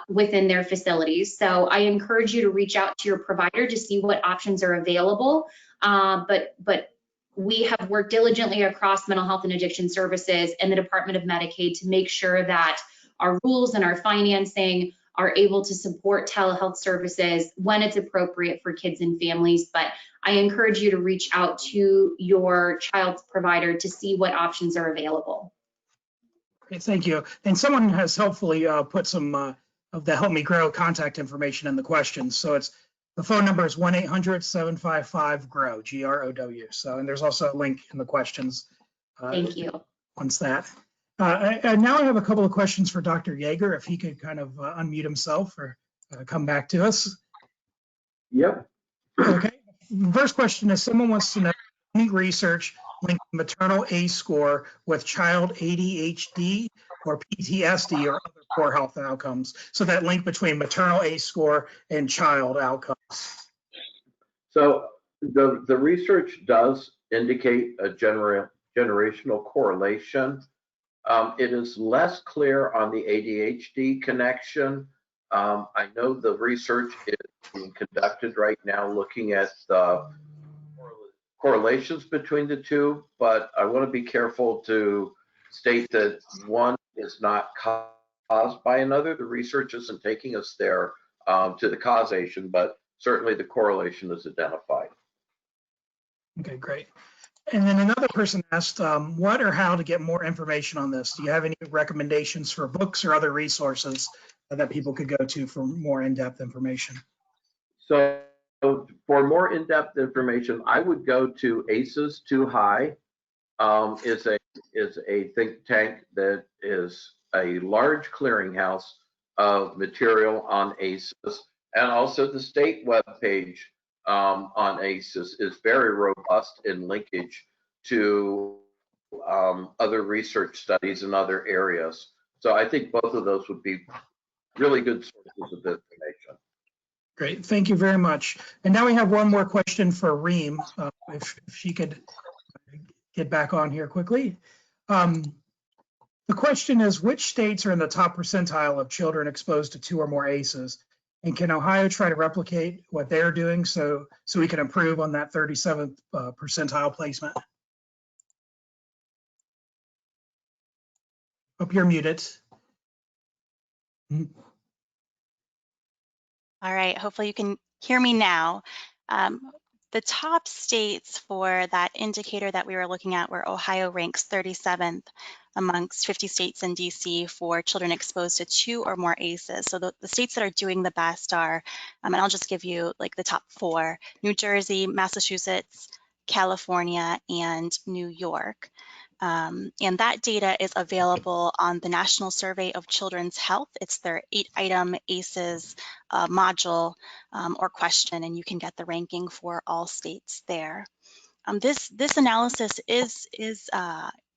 [SPEAKER 2] within their facilities. So I encourage you to reach out to your provider to see what options are available. But we have worked diligently across mental health and addiction services and the Department of Medicaid to make sure that our rules and our financing are able to support telehealth services when it's appropriate for kids and families. But I encourage you to reach out to your child's provider to see what options are available.
[SPEAKER 1] Great, thank you. And someone has helpfully put some of the Help Me Grow contact information in the questions. So the phone number is 1-800-755-GROW, GROW. So, and there's also a link in the questions.
[SPEAKER 2] Thank you.
[SPEAKER 1] Once that. Now I have a couple of questions for Dr. Yeager, if he could kind of unmute himself or come back to us.
[SPEAKER 3] Yep.
[SPEAKER 1] Okay. First question is, someone wants to know any research linking maternal ACE score with child ADHD or PTSD or other poor health outcomes. So that link between maternal ACE score and child outcomes.
[SPEAKER 3] So the research does indicate a generational correlation. It is less clear on the ADHD connection. I know the research is being conducted right now looking at the correlations between the two, but I want to be careful to state that one is not caused by another. The research isn't taking us there to the causation, but certainly the correlation is identified.
[SPEAKER 1] Okay, great. And then another person asked what or how to get more information on this. Do you have any recommendations for books or other resources that people could go to for more in-depth information?
[SPEAKER 3] So for more in-depth information, I would go to ACEs Too High. Is a think tank that is a large clearinghouse of material on ACEs, and also the state webpage on ACEs is very robust in linkage to other research studies in other areas. So I think both of those would be really good sources of information.
[SPEAKER 1] Great, thank you very much. And now we have one more question for Reem, if she could get back on here quickly. The question is, which states are in the top percentile of children exposed to 2 or more ACEs? And can Ohio try to replicate what they're doing so we can improve on that 37th percentile placement? Hope you're muted.
[SPEAKER 4] All right, hopefully you can hear me now. The top states for that indicator that we were looking at were Ohio ranks 37th amongst 50 states in DC for children exposed to 2 or more ACEs. So the states that are doing the best are, and I'll just give you like the top 4, New Jersey, Massachusetts, California, and New York. And that data is available on the National Survey of Children's Health. It's their 8-item ACEs module or question, and you can get the ranking for all states there. This analysis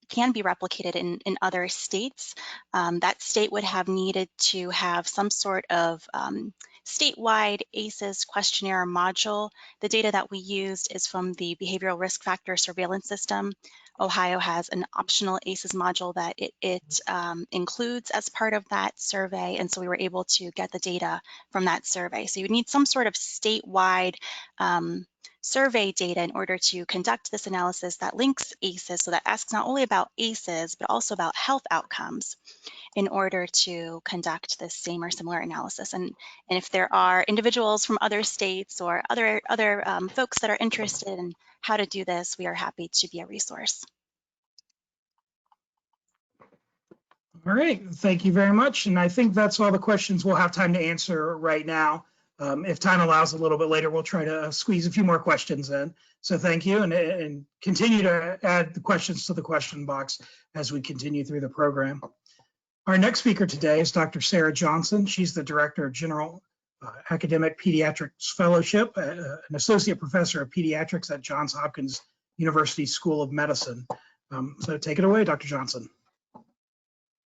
[SPEAKER 4] can be replicated in other states. That state would have needed to have some sort of statewide ACEs questionnaire module. The data that we used is from the Behavioral Risk Factor Surveillance System. Ohio has an optional ACEs module that it includes as part of that survey, and so we were able to get the data from that survey. So you would need some sort of statewide survey data in order to conduct this analysis that links ACEs, so that asks not only about ACEs, but also about health outcomes in order to conduct this same or similar analysis. And if there are individuals from other states or other folks that are interested in how to do this, we are happy to be a resource.
[SPEAKER 1] All right, thank you very much. And I think that's all the questions we'll have time to answer right now. If time allows a little bit later, we'll try to squeeze a few more questions in. So thank you, and continue to add the questions to the question box as we continue through the program. Our next speaker today is Dr. Sarah Johnson. She's the Director of General Academic Pediatrics Fellowship, an Associate Professor of Pediatrics at Johns Hopkins University School of Medicine. So take it away, Dr. Johnson.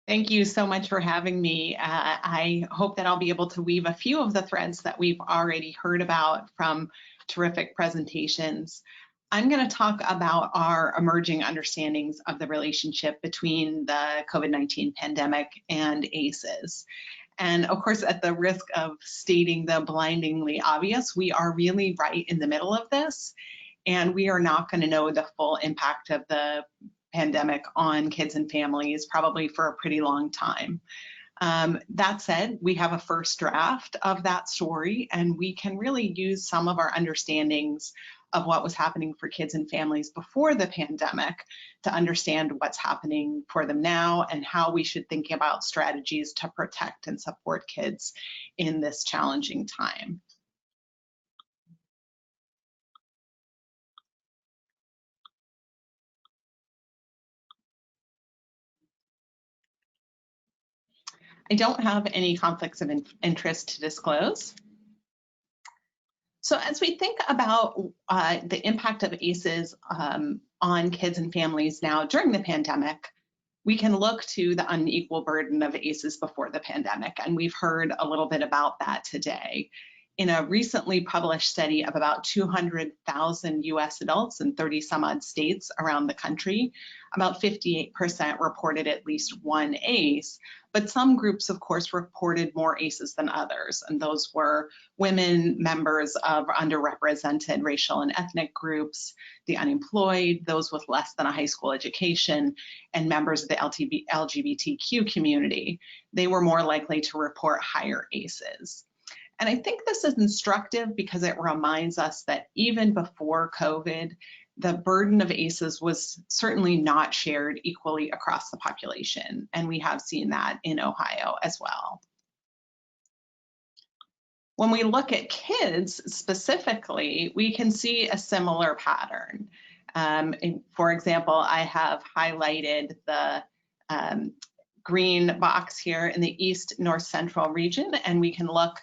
[SPEAKER 5] Thank you so much for having me. I hope that I'll be able to weave a few of the threads that we've already heard about from terrific presentations. I'm going to talk about our emerging understandings of the relationship between the COVID-19 pandemic and ACEs. And of course, at the risk of stating the blindingly obvious, we are really right in the middle of this, and we are not going to know the full impact of the pandemic on kids and families probably for a pretty long time. That said, we have a first draft of that story, and we can really use some of our understandings of what was happening for kids and families before the pandemic to understand what's happening for them now and how we should think about strategies to protect and support kids in this challenging time. I don't have any conflicts of interest to disclose. So as we think about the impact of ACEs on kids and families now during the pandemic, we can look to the unequal burden of ACEs before the pandemic, and we've heard a little bit about that today. In a recently published study of about 200,000 US adults in 30 some odd states around the country, about 58% reported at least one ACE, but some groups, of course, reported more ACEs than others, and those were women, members of underrepresented racial and ethnic groups, the unemployed, those with less than a high school education, and members of the LGBTQ community. They were more likely to report higher ACEs. And I think this is instructive because it reminds us that even before COVID, the burden of ACEs was certainly not shared equally across the population, and we have seen that in Ohio as well. When we look at kids specifically, we can see a similar pattern. For example, I have highlighted the green box here in the East North Central region, and we can look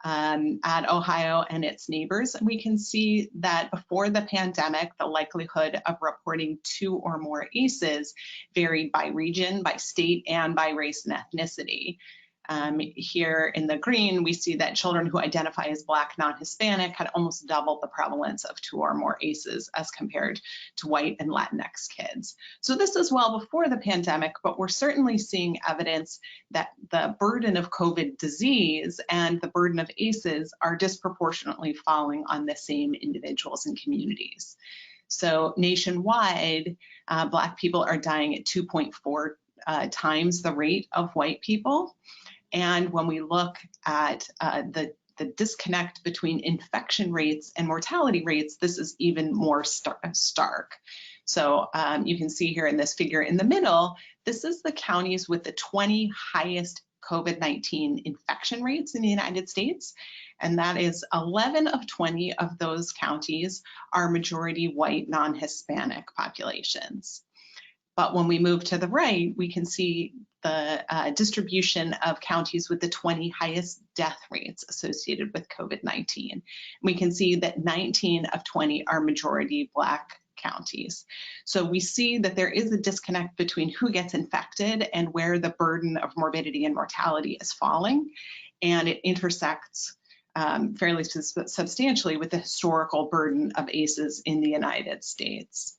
[SPEAKER 5] at Ohio and its neighbors, and we can see that before the pandemic, the likelihood of reporting 2 or more ACEs varied by region, by state, and by race and ethnicity. Here in the green, we see that children who identify as Black, non-Hispanic had almost double the prevalence of 2 or more ACEs as compared to white and Latinx kids. So this is well before the pandemic, but we're certainly seeing evidence that the burden of COVID disease and the burden of ACEs are disproportionately falling on the same individuals and communities. So nationwide, Black people are dying at 2.4 times the rate of white people. And when we look at the disconnect between infection rates and mortality rates, this is even more stark. So you can see here in this figure in the middle, this is the counties with the 20 highest COVID-19 infection rates in the United States. And that is 11 of 20 of those counties are majority white, non-Hispanic populations. But when we move to the right, we can see the distribution of counties with the 20 highest death rates associated with COVID-19. We can see that 19 of 20 are majority Black counties. So we see that there is a disconnect between who gets infected and where the burden of morbidity and mortality is falling, and it intersects fairly substantially with the historical burden of ACEs in the United States.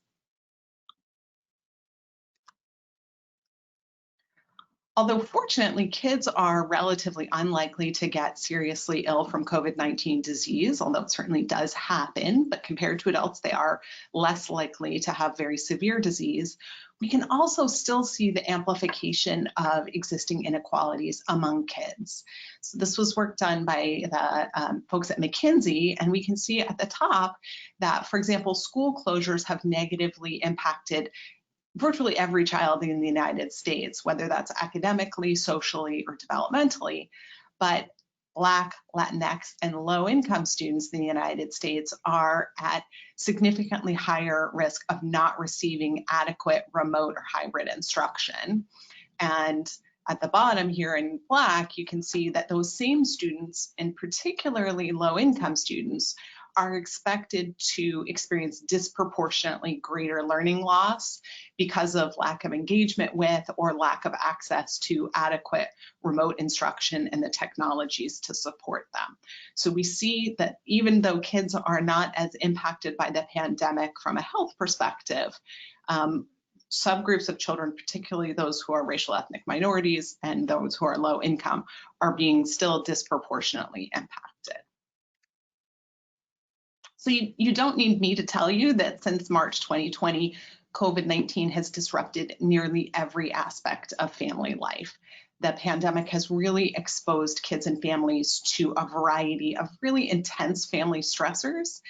[SPEAKER 5] Although fortunately, kids are relatively unlikely to get seriously ill from COVID-19 disease, although it certainly does happen, but compared to adults, they are less likely to have very severe disease. We can also still see the amplification of existing inequalities among kids. So this was work done by the folks at McKinsey, and we can see at the top that, for example, school closures have negatively impacted virtually every child in the United States, whether that's academically, socially, or developmentally. But Black, Latinx, and low-income students in the United States are at significantly higher risk of not receiving adequate remote or hybrid instruction. And at the bottom here in Black, you can see that those same students, and particularly low-income students, are expected to experience disproportionately greater learning loss because of lack of engagement with or lack of access to adequate remote instruction and the technologies to support them. So we see that even though kids are not as impacted by the pandemic from a health perspective, subgroups of children, particularly those who are racial ethnic minorities and those who are low income, are being still disproportionately impacted. So you don't need me to tell you that since March 2020, COVID-19 has disrupted nearly every aspect of family life. The pandemic has really exposed kids and families to a variety of really intense family stressors.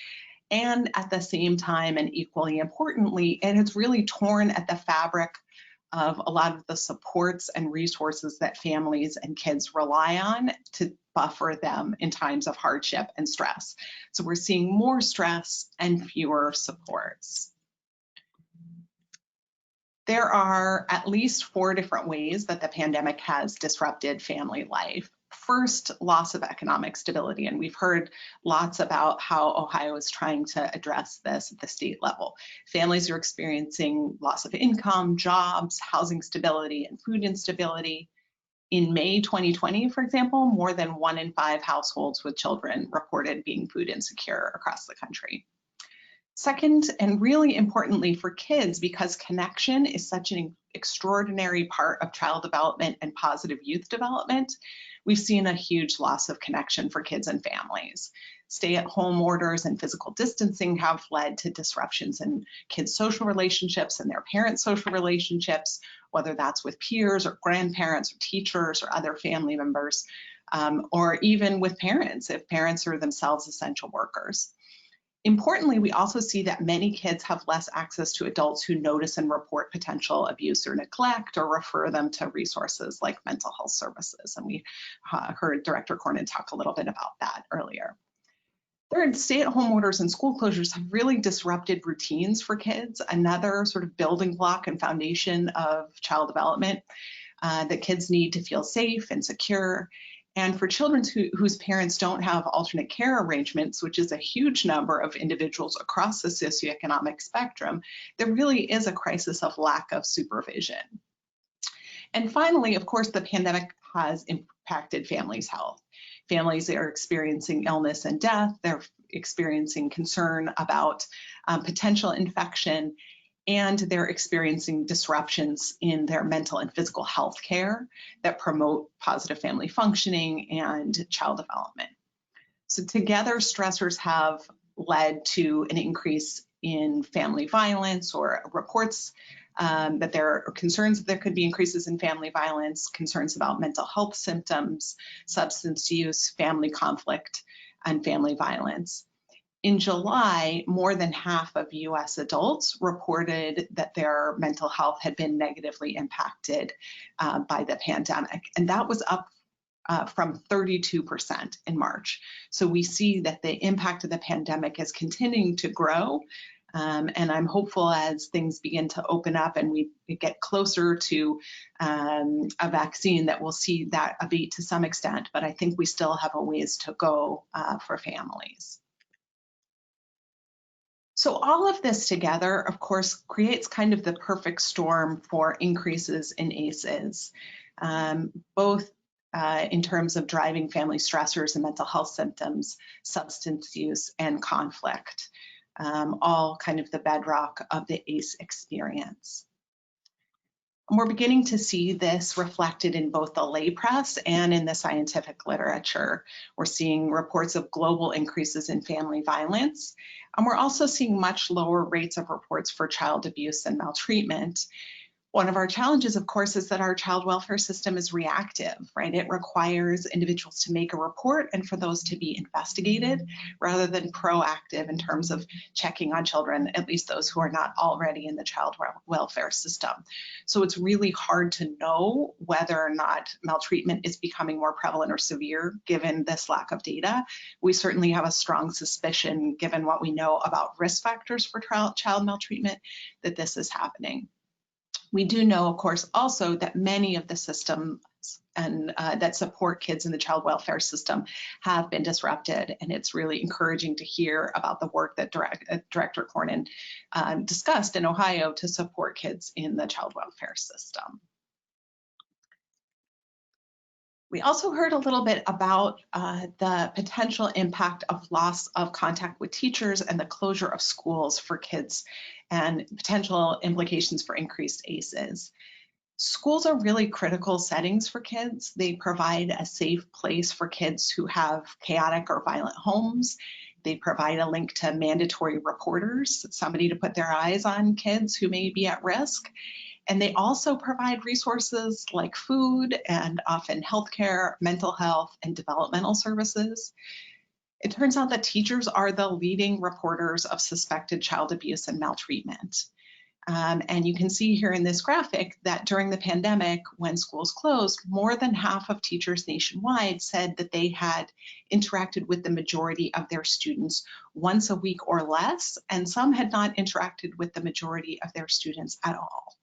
[SPEAKER 5] And at the same time, and equally importantly, it has really torn at the fabric of a lot of the supports and resources that families and kids rely on to buffer them in times of hardship and stress. So we're seeing more stress and fewer supports. There are at least 4 different ways that the pandemic has disrupted family life. First, loss of economic stability, and we've heard lots about how Ohio is trying to address this at the state level. Families are experiencing loss of income, jobs, housing stability, and food instability. In May 2020, for example, more than 1 in 5 households with children reported being food insecure across the country. Second, and really importantly for kids, because connection is such an extraordinary part of child development and positive youth development, we've seen a huge loss of connection for kids and families. Stay-at-home orders and physical distancing have led to disruptions in kids' social relationships and their parents' social relationships, whether that's with peers or grandparents or teachers or other family members, or even with parents, if parents are themselves essential workers. Importantly, we also see that many kids have less access to adults who notice and report potential abuse or neglect or refer them to resources like mental health services. And we heard Director Cornyn talk a little bit about that earlier. Third, stay-at-home orders and school closures have really disrupted routines for kids, another sort of building block and foundation of child development that kids need to feel safe and secure. And for children whose parents don't have alternate care arrangements, which is a huge number of individuals across the socioeconomic spectrum, there really is a crisis of lack of supervision. And finally, of course, the pandemic has impacted families' health. Families are experiencing illness and death. They're experiencing concern about potential infection, and they're experiencing disruptions in their mental and physical health care that promote positive family functioning and child development. So together, stressors have led to an increase in family violence, or reports that there are concerns that there could be increases in family violence, concerns about mental health symptoms, substance use, family conflict, and family violence. In July, more than half of US adults reported that their mental health had been negatively impacted by the pandemic, and that was up from 32% in March. So we see that the impact of the pandemic is continuing to grow, and I'm hopeful as things begin to open up and we get closer to a vaccine that we'll see that abate to some extent, but I think we still have a ways to go for families. So all of this together, of course, creates kind of the perfect storm for increases in ACEs, both in terms of driving family stressors and mental health symptoms, substance use, and conflict, all kind of the bedrock of the ACE experience. And we're beginning to see this reflected in both the lay press and in the scientific literature. We're seeing reports of global increases in family violence, and we're also seeing much lower rates of reports for child abuse and maltreatment. One of our challenges, of course, is that our child welfare system is reactive, right? It requires individuals to make a report and for those to be investigated rather than proactive in terms of checking on children, at least those who are not already in the child welfare system. So it's really hard to know whether or not maltreatment is becoming more prevalent or severe given this lack of data. We certainly have a strong suspicion, given what we know about risk factors for child maltreatment, that this is happening. We do know, of course, also that many of the systems and that support kids in the child welfare system have been disrupted, and it's really encouraging to hear about the work that Director Cornyn discussed in Ohio to support kids in the child welfare system. We also heard a little bit about the potential impact of loss of contact with teachers and the closure of schools for kids and potential implications for increased ACEs. Schools are really critical settings for kids. They provide a safe place for kids who have chaotic or violent homes. They provide a link to mandatory reporters, somebody to put their eyes on kids who may be at risk. And they also provide resources like food and often healthcare, mental health, and developmental services. It turns out that teachers are the leading reporters of suspected child abuse and maltreatment. And you can see here in this graphic that during the pandemic, when schools closed, more than half of teachers nationwide said that they had interacted with the majority of their students once a week or less, and some had not interacted with the majority of their students at all.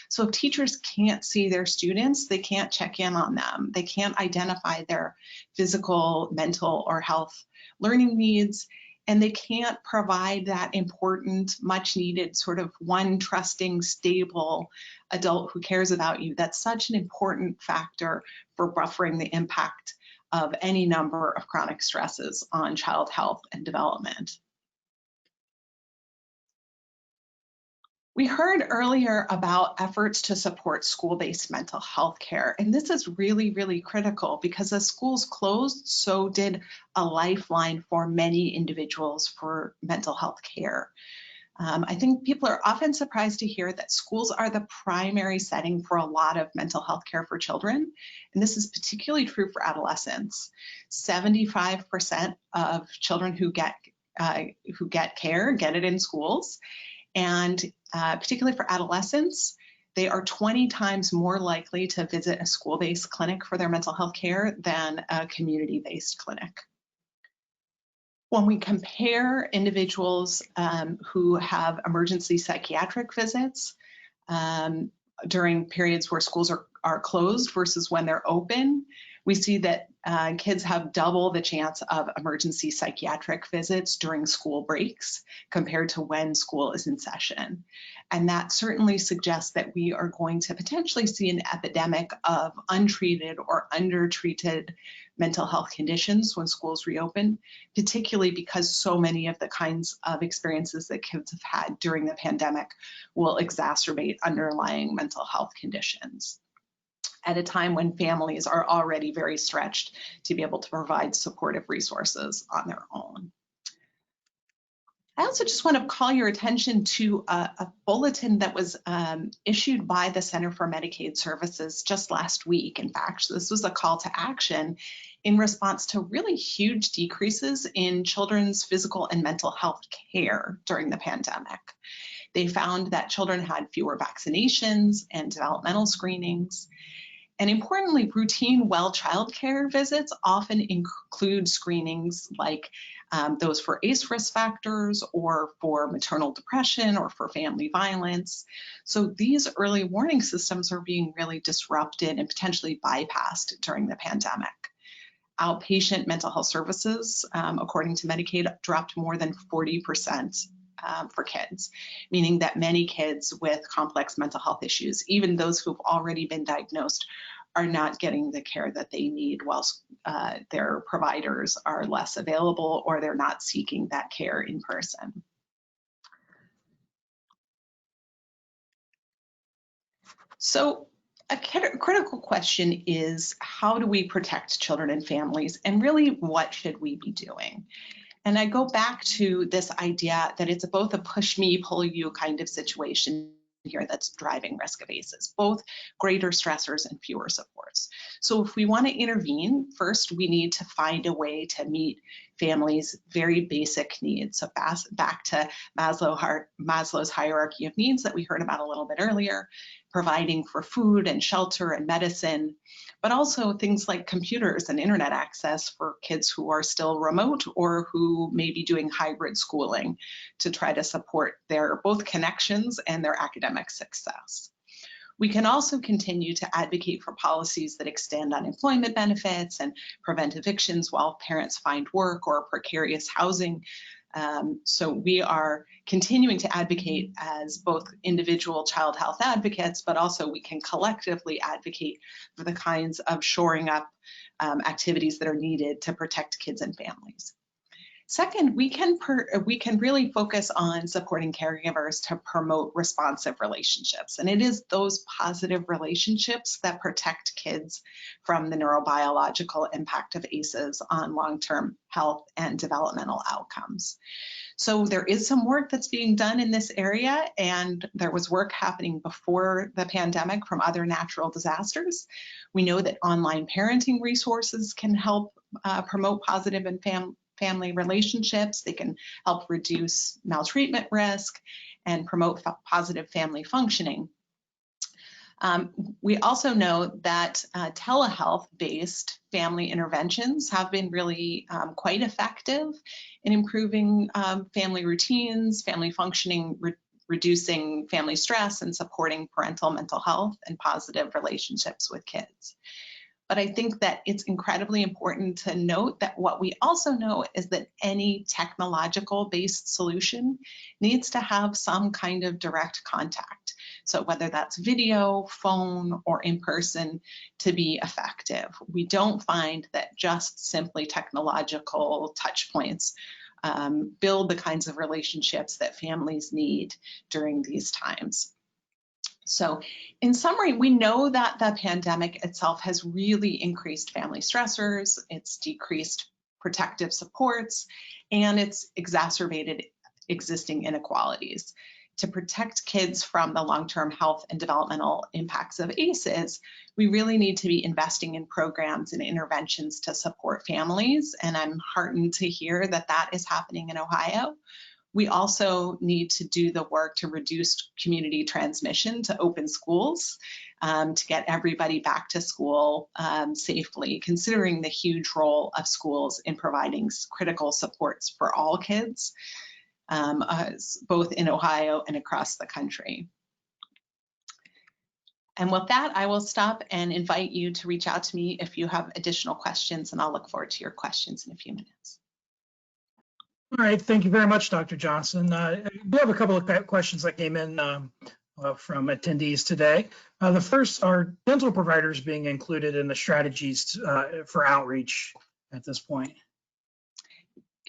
[SPEAKER 5] So if teachers can't see their students, they can't check in on them. They can't identify their physical, mental, or health learning needs, and they can't provide that important, much needed sort of one trusting, stable adult who cares about you. That's such an important factor for buffering the impact of any number of chronic stresses on child health and development. We heard earlier about efforts to support school-based mental health care, and this is really, really critical because as schools closed, so did a lifeline for many individuals for mental health care. I think people are often surprised to hear that schools are the primary setting for a lot of mental health care for children, and this is particularly true for adolescents. 75% of children who get care get it in schools. And particularly for adolescents, they are 20 times more likely to visit a school-based clinic for their mental health care than a community-based clinic. When we compare individuals who have emergency psychiatric visits during periods where schools are closed versus when they're open, We see that kids have double the chance of emergency psychiatric visits during school breaks compared to when school is in session. And that certainly suggests that we are going to potentially see an epidemic of untreated or undertreated mental health conditions when schools reopen, particularly because so many of the kinds of experiences that kids have had during the pandemic will exacerbate underlying mental health conditions at a time when families are already very stretched to be able to provide supportive resources on their own. I also just want to call your attention to a bulletin that was issued by the Center for Medicaid Services just last week. In fact, this was a call to action in response to really huge decreases in children's physical and mental health care during the pandemic. They found that children had fewer vaccinations and developmental screenings. And importantly, routine well child care visits often include screenings like those for ACE risk factors or for maternal depression or for family violence. So these early warning systems are being really disrupted and potentially bypassed during the pandemic. Outpatient mental health services, according to Medicaid, dropped more than 40% for kids, meaning that many kids with complex mental health issues, even those who've already been diagnosed, are not getting the care that they need whilst their providers are less available or they're not seeking that care in person. So a critical question is, how do we protect children and families, and really what should we be doing? And I go back to this idea that it's both a push me, pull you kind of situation here that's driving risk of ACEs, both greater stressors and fewer supports. So if we want to intervene, first we need to find a way to meet families' very basic needs. So back to Maslow's hierarchy of needs that we heard about a little bit earlier, providing for food and shelter and medicine, but also things like computers and internet access for kids who are still remote or who may be doing hybrid schooling to try to support their both connections and their academic success. We can also continue to advocate for policies that extend unemployment benefits and prevent evictions while parents find work or precarious housing. So we are continuing to advocate as both individual child health advocates, but also we can collectively advocate for the kinds of shoring up activities that are needed to protect kids and families. Second, we can really focus on supporting caregivers to promote responsive relationships. And it is those positive relationships that protect kids from the neurobiological impact of ACEs on long-term health and developmental outcomes. So there is some work that's being done in this area, and there was work happening before the pandemic from other natural disasters. We know that online parenting resources can help promote positive and family relationships. They can help reduce maltreatment risk and promote positive family functioning. We also know that telehealth-based family interventions have been really quite effective in improving family routines, family functioning, reducing family stress, and supporting parental mental health and positive relationships with kids. But I think that it's incredibly important to note that what we also know is that any technological-based solution needs to have some kind of direct contact. So whether that's video, phone, or in person to be effective. We don't find that just simply technological touch points build the kinds of relationships that families need during these times. So in summary, we know that the pandemic itself has really increased family stressors, it's decreased protective supports, and it's exacerbated existing inequalities. To protect kids from the long-term health and developmental impacts of ACEs, we really need to be investing in programs and interventions to support families, and I'm heartened to hear that that is happening in Ohio. We also need to do the work to reduce community transmission, to open schools, to get everybody back to school safely, considering the huge role of schools in providing critical supports for all kids, both in Ohio and across the country. And with that, I will stop and invite you to reach out to me if you have additional questions, and I'll look forward to your questions in a few minutes.
[SPEAKER 1] All right, thank you very much, Dr. Johnson. We have a couple of questions that came in from attendees today. The first, are dental providers being included in the strategies for outreach at this point?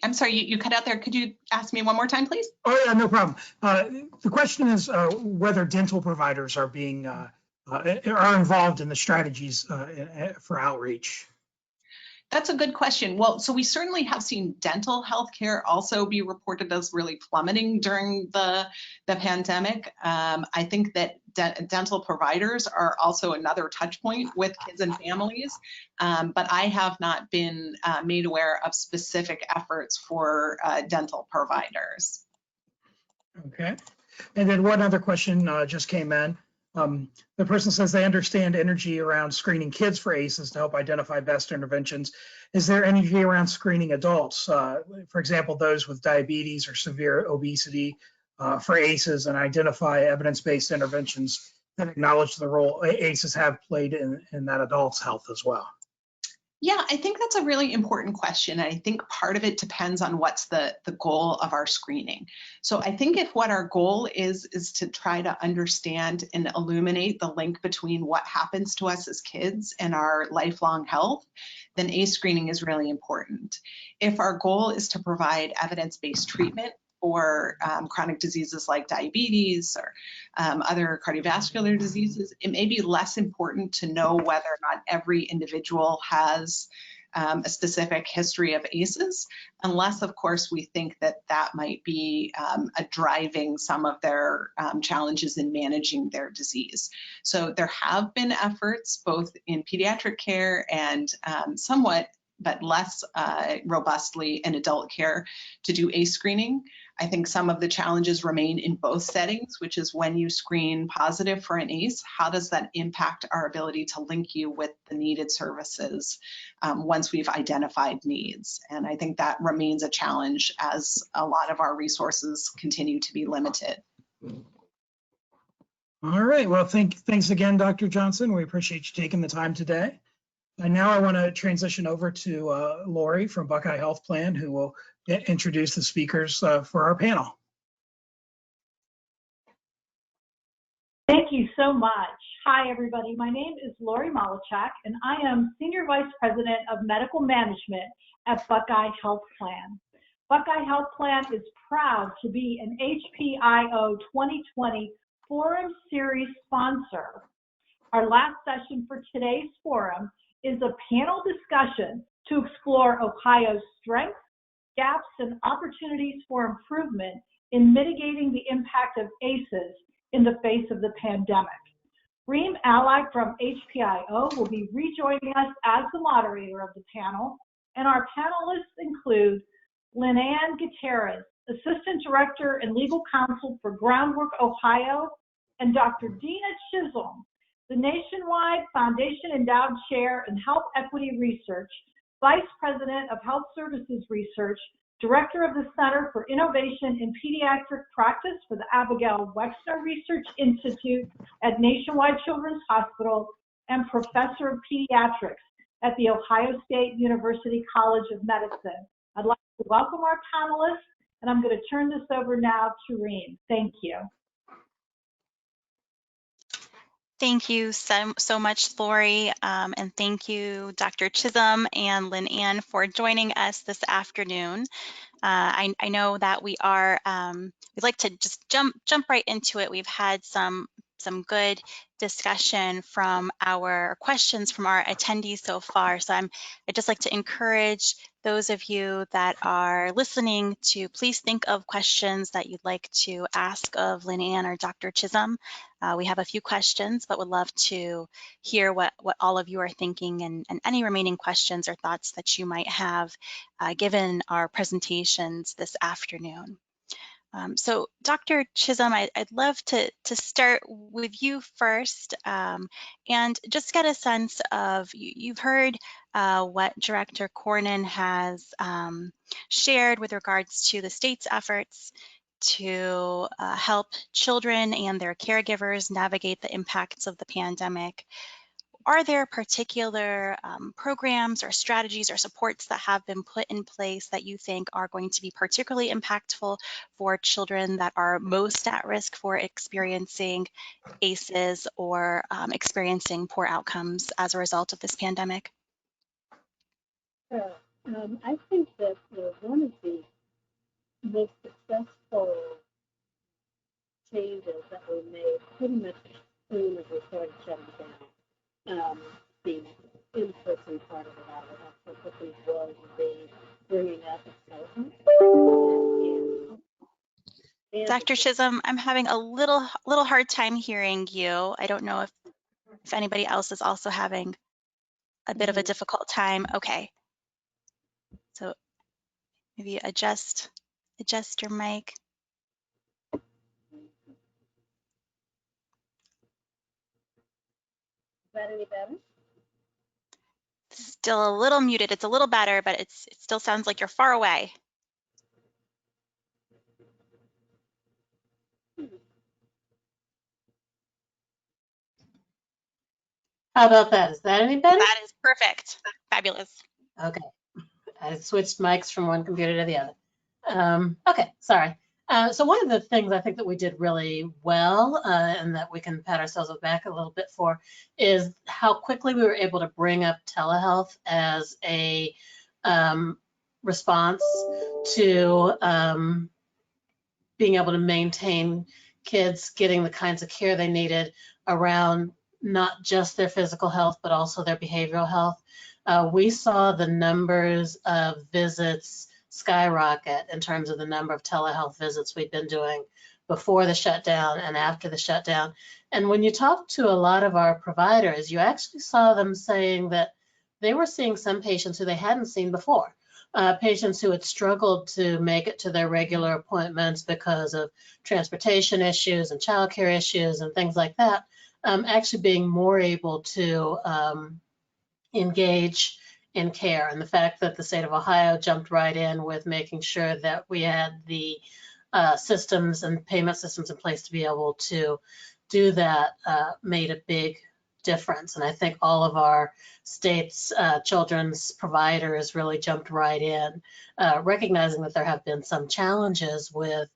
[SPEAKER 5] I'm sorry, you cut out there. Could you ask me one more time, please?
[SPEAKER 1] Oh yeah, no problem. The question is whether dental providers are being are involved in the strategies for outreach.
[SPEAKER 5] That's a good question. Well, so we certainly have seen dental healthcare also be reported as really plummeting during the pandemic. I think that dental providers are also another touch point with kids and families, but I have not been made aware of specific efforts for dental providers.
[SPEAKER 1] Okay. And then one other question just came in. The person says they understand energy around screening kids for ACEs to help identify best interventions. Is there energy around screening adults, for example, those with diabetes or severe obesity for ACEs, and identify evidence-based interventions that acknowledge the role ACEs have played in that adult's health as well?
[SPEAKER 5] Yeah, I think that's a really important question. I think part of it depends on what's the goal of our screening. So I think if what our goal is to try to understand and illuminate the link between what happens to us as kids and our lifelong health, then ACE screening is really important. If our goal is to provide evidence-based treatment for chronic diseases like diabetes or other cardiovascular diseases, it may be less important to know whether or not every individual has a specific history of ACEs, unless, of course, we think that that might be driving some of their challenges in managing their disease. So there have been efforts both in pediatric care and somewhat but less robustly in adult care to do ACE screening. I think some of the challenges remain in both settings, which is when you screen positive for an ACE, how does that impact our ability to link you with the needed services once we've identified needs? And I think that remains a challenge as a lot of our resources continue to be limited.
[SPEAKER 1] All right, well, thanks again, Dr. Johnson. We appreciate you taking the time today. And now I want to transition over to Lori from Buckeye Health Plan, who will introduce the speakers for our panel.
[SPEAKER 6] Thank you so much. Hi, everybody. My name is Lori Malachak, and I am Senior Vice President of Medical Management at Buckeye Health Plan. Buckeye Health Plan is proud to be an HPIO 2020 Forum Series sponsor. Our last session for today's forum is a panel discussion to explore Ohio's strengths, gaps, and opportunities for improvement in mitigating the impact of ACEs in the face of the pandemic. Reem Ally from HPIO will be rejoining us as the moderator of the panel, and our panelists include Lynn-Ann Gutierrez, Assistant Director and Legal Counsel for Groundwork Ohio, and Dr. Dina Chisholm, the Nationwide Foundation Endowed Chair in Health Equity Research, Vice President of Health Services Research, Director of the Center for Innovation in Pediatric Practice for the Abigail Wexner Research Institute at Nationwide Children's Hospital, and Professor of Pediatrics at The Ohio State University College of Medicine. I'd like to welcome our panelists, and I'm going to turn this over now to Reem. Thank you.
[SPEAKER 4] Thank you so much, Lori, and thank you, Dr. Chisholm and Lynn-Ann, for joining us this afternoon. I know that we are, we'd like to just jump right into it. We've had some good discussion from our questions from our attendees so far. So I'd just like to encourage those of you that are listening to please think of questions that you'd like to ask of Lynn-Ann or Dr. Chisholm. We have a few questions, but would love to hear what all of you are thinking and any remaining questions or thoughts that you might have given our presentations this afternoon. So Dr. Chisholm, I'd love to start with you first and just get a sense of, you've heard what Director Cornyn has shared with regards to the state's efforts. to help children and their caregivers navigate the impacts of the pandemic. Are there particular programs or strategies or supports that have been put in place that you think are going to be particularly impactful for children that are most at risk for experiencing ACEs or experiencing poor outcomes as a result of this pandemic?
[SPEAKER 7] I think that one of the most successful changes that were made pretty much as soon as we started shutting down, the in-person part of it out of it absolutely was the bringing up of telehealth.
[SPEAKER 4] Dr. Chisholm, I'm having a little hard time hearing you. I don't know if anybody else is also having a bit of a difficult time. Okay. So maybe adjust your mic.
[SPEAKER 7] Is that any better?
[SPEAKER 4] Still a little muted. It's a little better, but it still sounds like you're far away.
[SPEAKER 7] How about that? Is that any better?
[SPEAKER 4] That is perfect. Fabulous.
[SPEAKER 7] Okay. I switched mics from one computer to the other. Okay, sorry. So one of the things I think that we did really well and that we can pat ourselves on the back a little bit for is how quickly we were able to bring up telehealth as a response to being able to maintain kids getting the kinds of care they needed around not just their physical health, but also their behavioral health. We saw the numbers of visits skyrocket in terms of the number of telehealth visits we'd been doing before the shutdown and after the shutdown. And when you talk to a lot of our providers, you actually saw them saying that they were seeing some patients who they hadn't seen before. Patients who had struggled to make it to their regular appointments because of transportation issues and childcare issues and things like that, actually being more able to engage in care. And the fact that the state of Ohio jumped right in with making sure that we had the systems and payment systems in place to be able to do that made a big difference. And I think all of our state's children's providers really jumped right in, recognizing that there have been some challenges with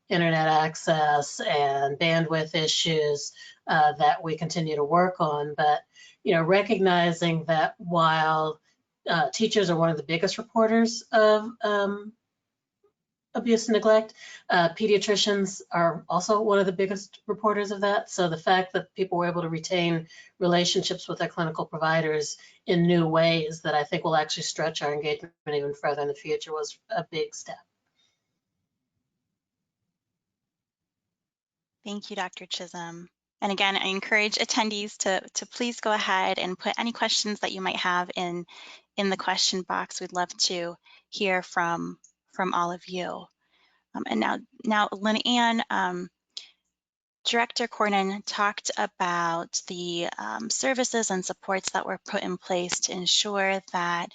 [SPEAKER 7] internet access and bandwidth issues that we continue to work on. But recognizing that while teachers are one of the biggest reporters of abuse and neglect, pediatricians are also one of the biggest reporters of that. So the fact that people were able to retain relationships with their clinical providers in new ways that I think will actually stretch our engagement even further in the future was a big step.
[SPEAKER 4] Thank you, Dr. Chisholm. And again, I encourage attendees to please go ahead and put any questions that you might have in the question box. We'd love to hear from all of you. And now Lynn Ann, Director Cornyn talked about the services and supports that were put in place to ensure that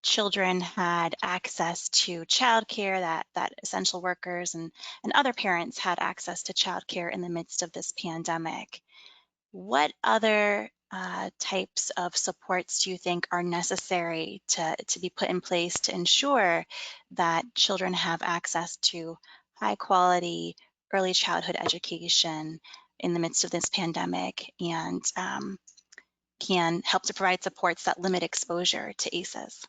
[SPEAKER 4] children had access to childcare, that essential workers and other parents had access to childcare in the midst of this pandemic. What other types of supports do you think are necessary to be put in place to ensure that children have access to high quality early childhood education in the midst of this pandemic and can help to provide supports that limit exposure to ACEs?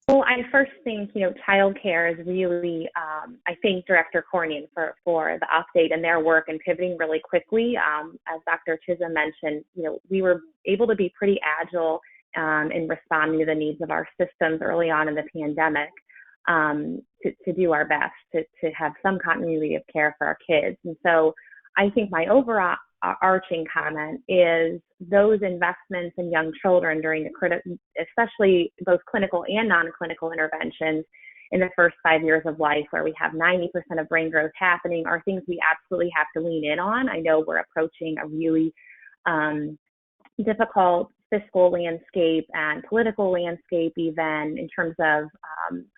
[SPEAKER 8] Well, I first think, childcare is really, I thank Director Cornyn for the update and their work and pivoting really quickly. As Dr. Chisholm mentioned, we were able to be pretty agile in responding to the needs of our systems early on in the pandemic to do our best to have some continuity of care for our kids. And so I think my overarching comment is those investments in young children during especially both clinical and non-clinical interventions in the first 5 years of life, where we have 90% of brain growth happening, are things we absolutely have to lean in on. I know we're approaching a really difficult fiscal landscape and political landscape, even in terms of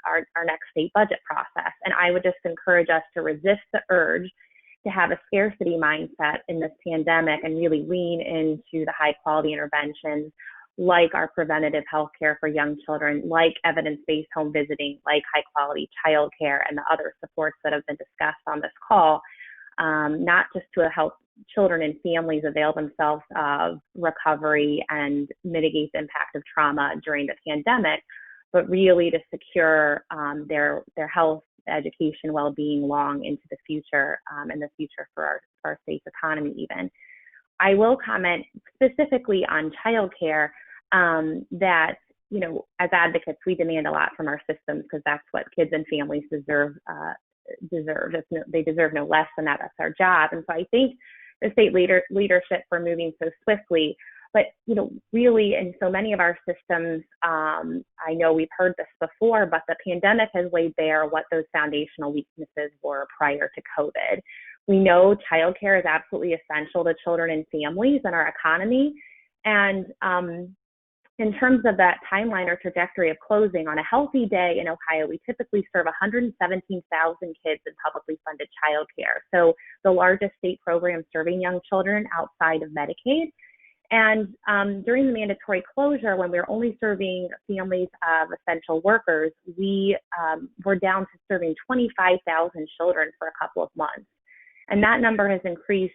[SPEAKER 8] our next state budget process. And I would just encourage us to resist the urge to have a scarcity mindset in this pandemic and really lean into the high quality interventions like our preventative health care for young children, like evidence-based home visiting, like high quality childcare and the other supports that have been discussed on this call, not just to help children and families avail themselves of recovery and mitigate the impact of trauma during the pandemic, but really to secure their health, education, well-being long into the future, and the future for our state's economy even. I will comment specifically on childcare that, you know, as advocates, we demand a lot from our systems because that's what kids and families deserve. They deserve no less than that. That's our job. And so I think the state leadership for moving so swiftly, but, you know, really in so many of our systems, I know we've heard this before, but the pandemic has laid bare what those foundational weaknesses were prior to COVID. We know childcare is absolutely essential to children and families and our economy. And in terms of that timeline or trajectory of closing, on a healthy day in Ohio, we typically serve 117,000 kids in publicly funded childcare. So the largest state program serving young children outside of Medicaid. And during the mandatory closure, when we were only serving families of essential workers, we were down to serving 25,000 children for a couple of months. And that number has increased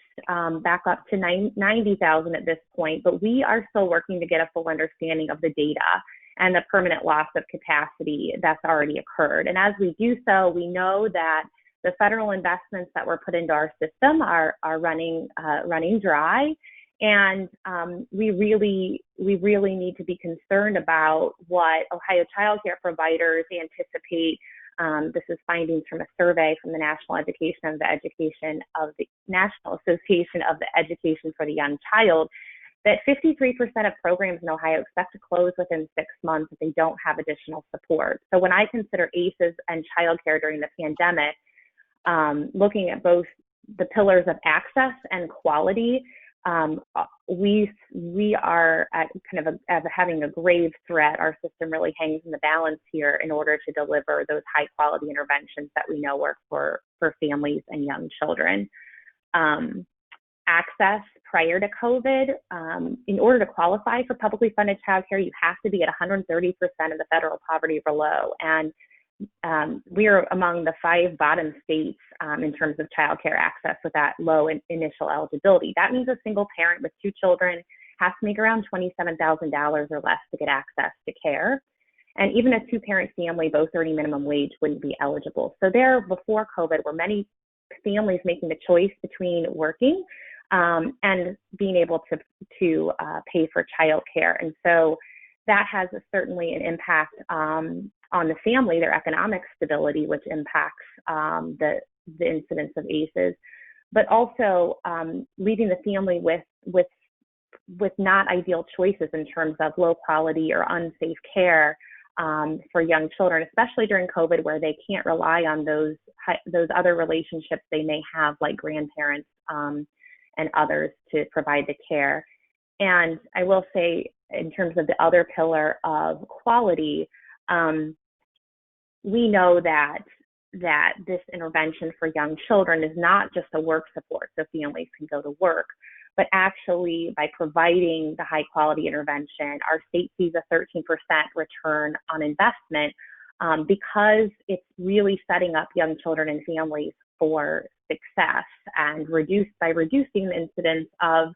[SPEAKER 8] back up to 90,000 at this point, but we are still working to get a full understanding of the data and the permanent loss of capacity that's already occurred. And as we do so, we know that the federal investments that were put into our system are running dry. And we really need to be concerned about what Ohio childcare providers anticipate. This is findings from a survey from the National Association of the Education for the Young Child, that 53% of programs in Ohio expect to close within 6 months if they don't have additional support. So when I consider ACEs and childcare during the pandemic, looking at both the pillars of access and quality, we are at kind of having a grave threat. Our system really hangs in the balance here in order to deliver those high quality interventions that we know work for families and young children. Access prior to COVID, in order to qualify for publicly funded childcare, you have to be at 130% of the federal poverty below. And we are among the 5 bottom states in terms of childcare access with that low initial eligibility. That means a single parent with 2 children has to make around $27,000 or less to get access to care. And even a 2-parent family, both earning minimum wage, wouldn't be eligible. So there, before COVID, were many families making the choice between working and being able to pay for childcare. And so that has certainly an impact on the family, their economic stability, which impacts the incidence of ACEs, but also leaving the family with not ideal choices in terms of low quality or unsafe care for young children, especially during COVID, where they can't rely on those other relationships they may have, like grandparents and others, to provide the care. And I will say, in terms of the other pillar of quality, we know that this intervention for young children is not just a work support so families can go to work, but actually by providing the high quality intervention, our state sees a 13% return on investment because it's really setting up young children and families for success and by reducing the incidence of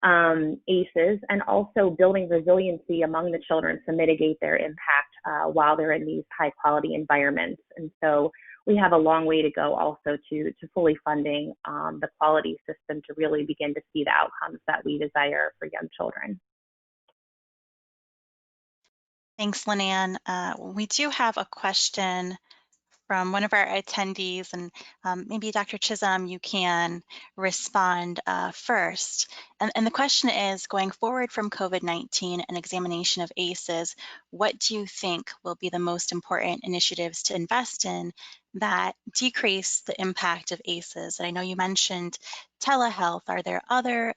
[SPEAKER 8] ACEs and also building resiliency among the children to mitigate their impact while they're in these high quality environments. And so we have a long way to go also to fully funding the quality system to really begin to see the outcomes that we desire for young children.
[SPEAKER 4] Thanks, Lynn Ann. We do have a question from one of our attendees, and maybe Dr. Chisholm, you can respond first. And the question is, going forward from COVID-19 and examination of ACEs, what do you think will be the most important initiatives to invest in that decrease the impact of ACEs? And I know you mentioned telehealth. Are there other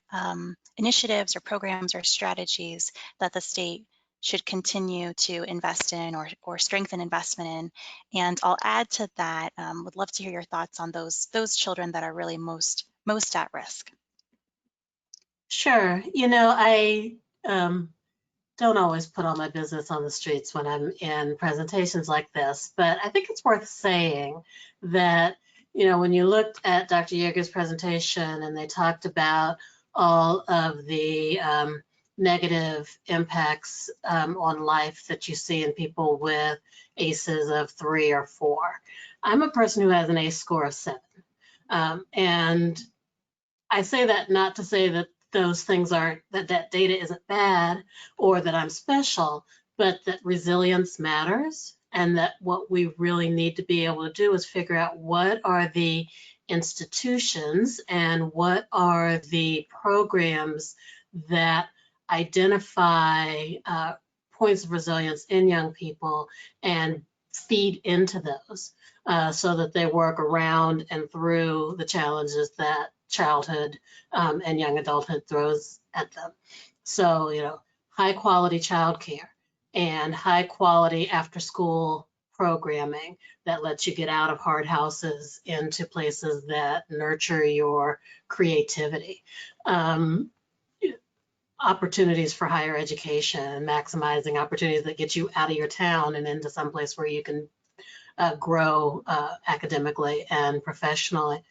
[SPEAKER 4] initiatives or programs or strategies that the state should continue to invest in or strengthen investment in? And I'll add to that, would love to hear your thoughts on those children that are really most at risk.
[SPEAKER 7] Sure. You know, I don't always put all my business on the streets when I'm in presentations like this, but I think it's worth saying that, you know, when you looked at Dr. Yeager's presentation and they talked about all of the negative impacts on life that you see in people with ACEs of 3 or 4. I'm a person who has an ACE score of 7. And I say that not to say that those things aren't, that data isn't bad or that I'm special, but that resilience matters, and that what we really need to be able to do is figure out what are the institutions and what are the programs that identify points of resilience in young people and feed into those so that they work around and through the challenges that childhood and young adulthood throws at them. So, you know, high quality childcare and high quality after school programming that lets you get out of hard houses into places that nurture your creativity. Opportunities for higher education, maximizing opportunities that get you out of your town and into some place where you can grow academically and professionally.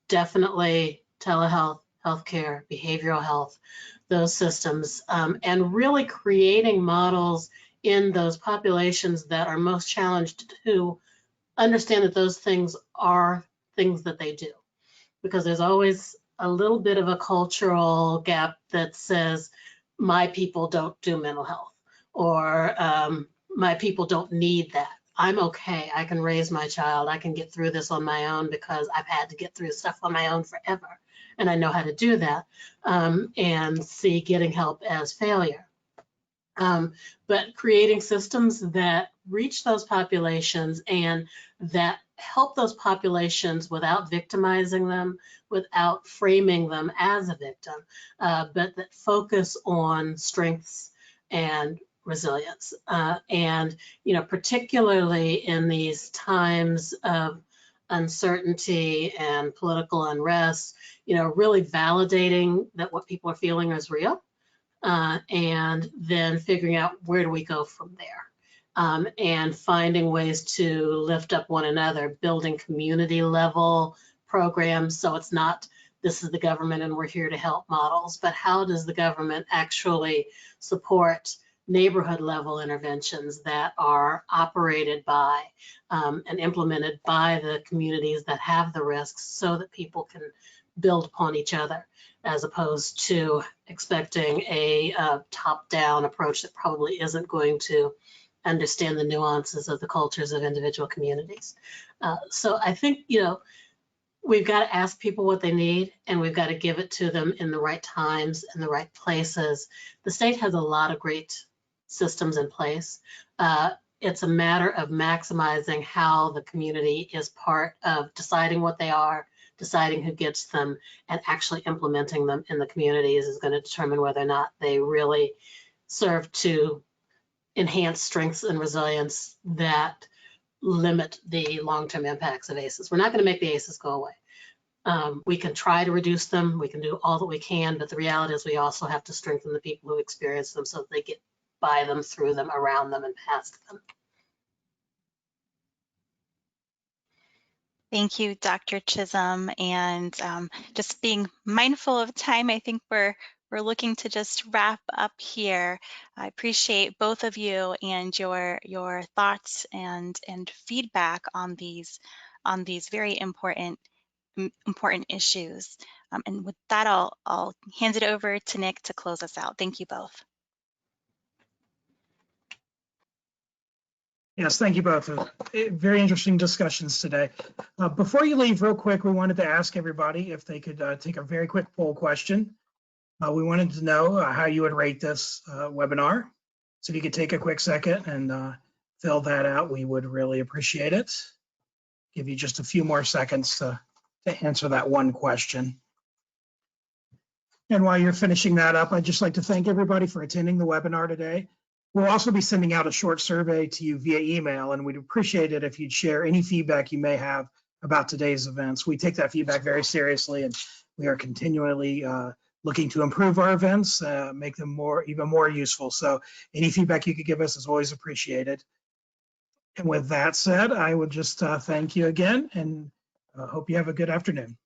[SPEAKER 7] Definitely telehealth, healthcare, behavioral health, those systems, and really creating models in those populations that are most challenged to understand that those things are things that they do. Because there's always a little bit of a cultural gap that says, my people don't do mental health, or my people don't need that. I'm okay, I can raise my child, I can get through this on my own because I've had to get through stuff on my own forever, and I know how to do that, and see getting help as failure. But creating systems that reach those populations and that help those populations without victimizing them, without framing them as a victim, but that focus on strengths and resilience. And, you know, particularly in these times of uncertainty and political unrest, you know, really validating that what people are feeling is real. And then figuring out where do we go from there, and finding ways to lift up one another, building community level programs. So it's not, this is the government and we're here to help models, but how does the government actually support neighborhood level interventions that are operated by and implemented by the communities that have the risks so that people can build upon each other, as opposed to expecting a top-down approach that probably isn't going to understand the nuances of the cultures of individual communities. So I think, you know, we've got to ask people what they need, and we've got to give it to them in the right times and the right places. The state has a lot of great systems in place. It's a matter of maximizing how the community is part of deciding what they are, deciding who gets them, and actually implementing them in the communities is going to determine whether or not they really serve to enhance strengths and resilience that limit the long-term impacts of ACEs. We're not going to make the ACEs go away. We can try to reduce them, we can do all that we can, but the reality is we also have to strengthen the people who experience them so that they get by them, through them, around them, and past them.
[SPEAKER 4] Thank you, Dr. Chisholm. And just being mindful of time, I think we're looking to just wrap up here. I appreciate both of you and your thoughts and feedback on these very important issues. And with that, I'll hand it over to Nick to close us out. Thank you both.
[SPEAKER 1] Yes, thank you both. Very interesting discussions today. Before you leave, real quick, we wanted to ask everybody if they could take a very quick poll question. We wanted to know how you would rate this webinar. So if you could take a quick second and fill that out, we would really appreciate it. Give you just a few more seconds to answer that one question. And while you're finishing that up, I'd just like to thank everybody for attending the webinar today. We'll also be sending out a short survey to you via email, and we'd appreciate it if you'd share any feedback you may have about today's events. We take that feedback very seriously, and we are continually looking to improve our events, make them even more useful. So any feedback you could give us is always appreciated. And with that said, I would just thank you again, and hope you have a good afternoon.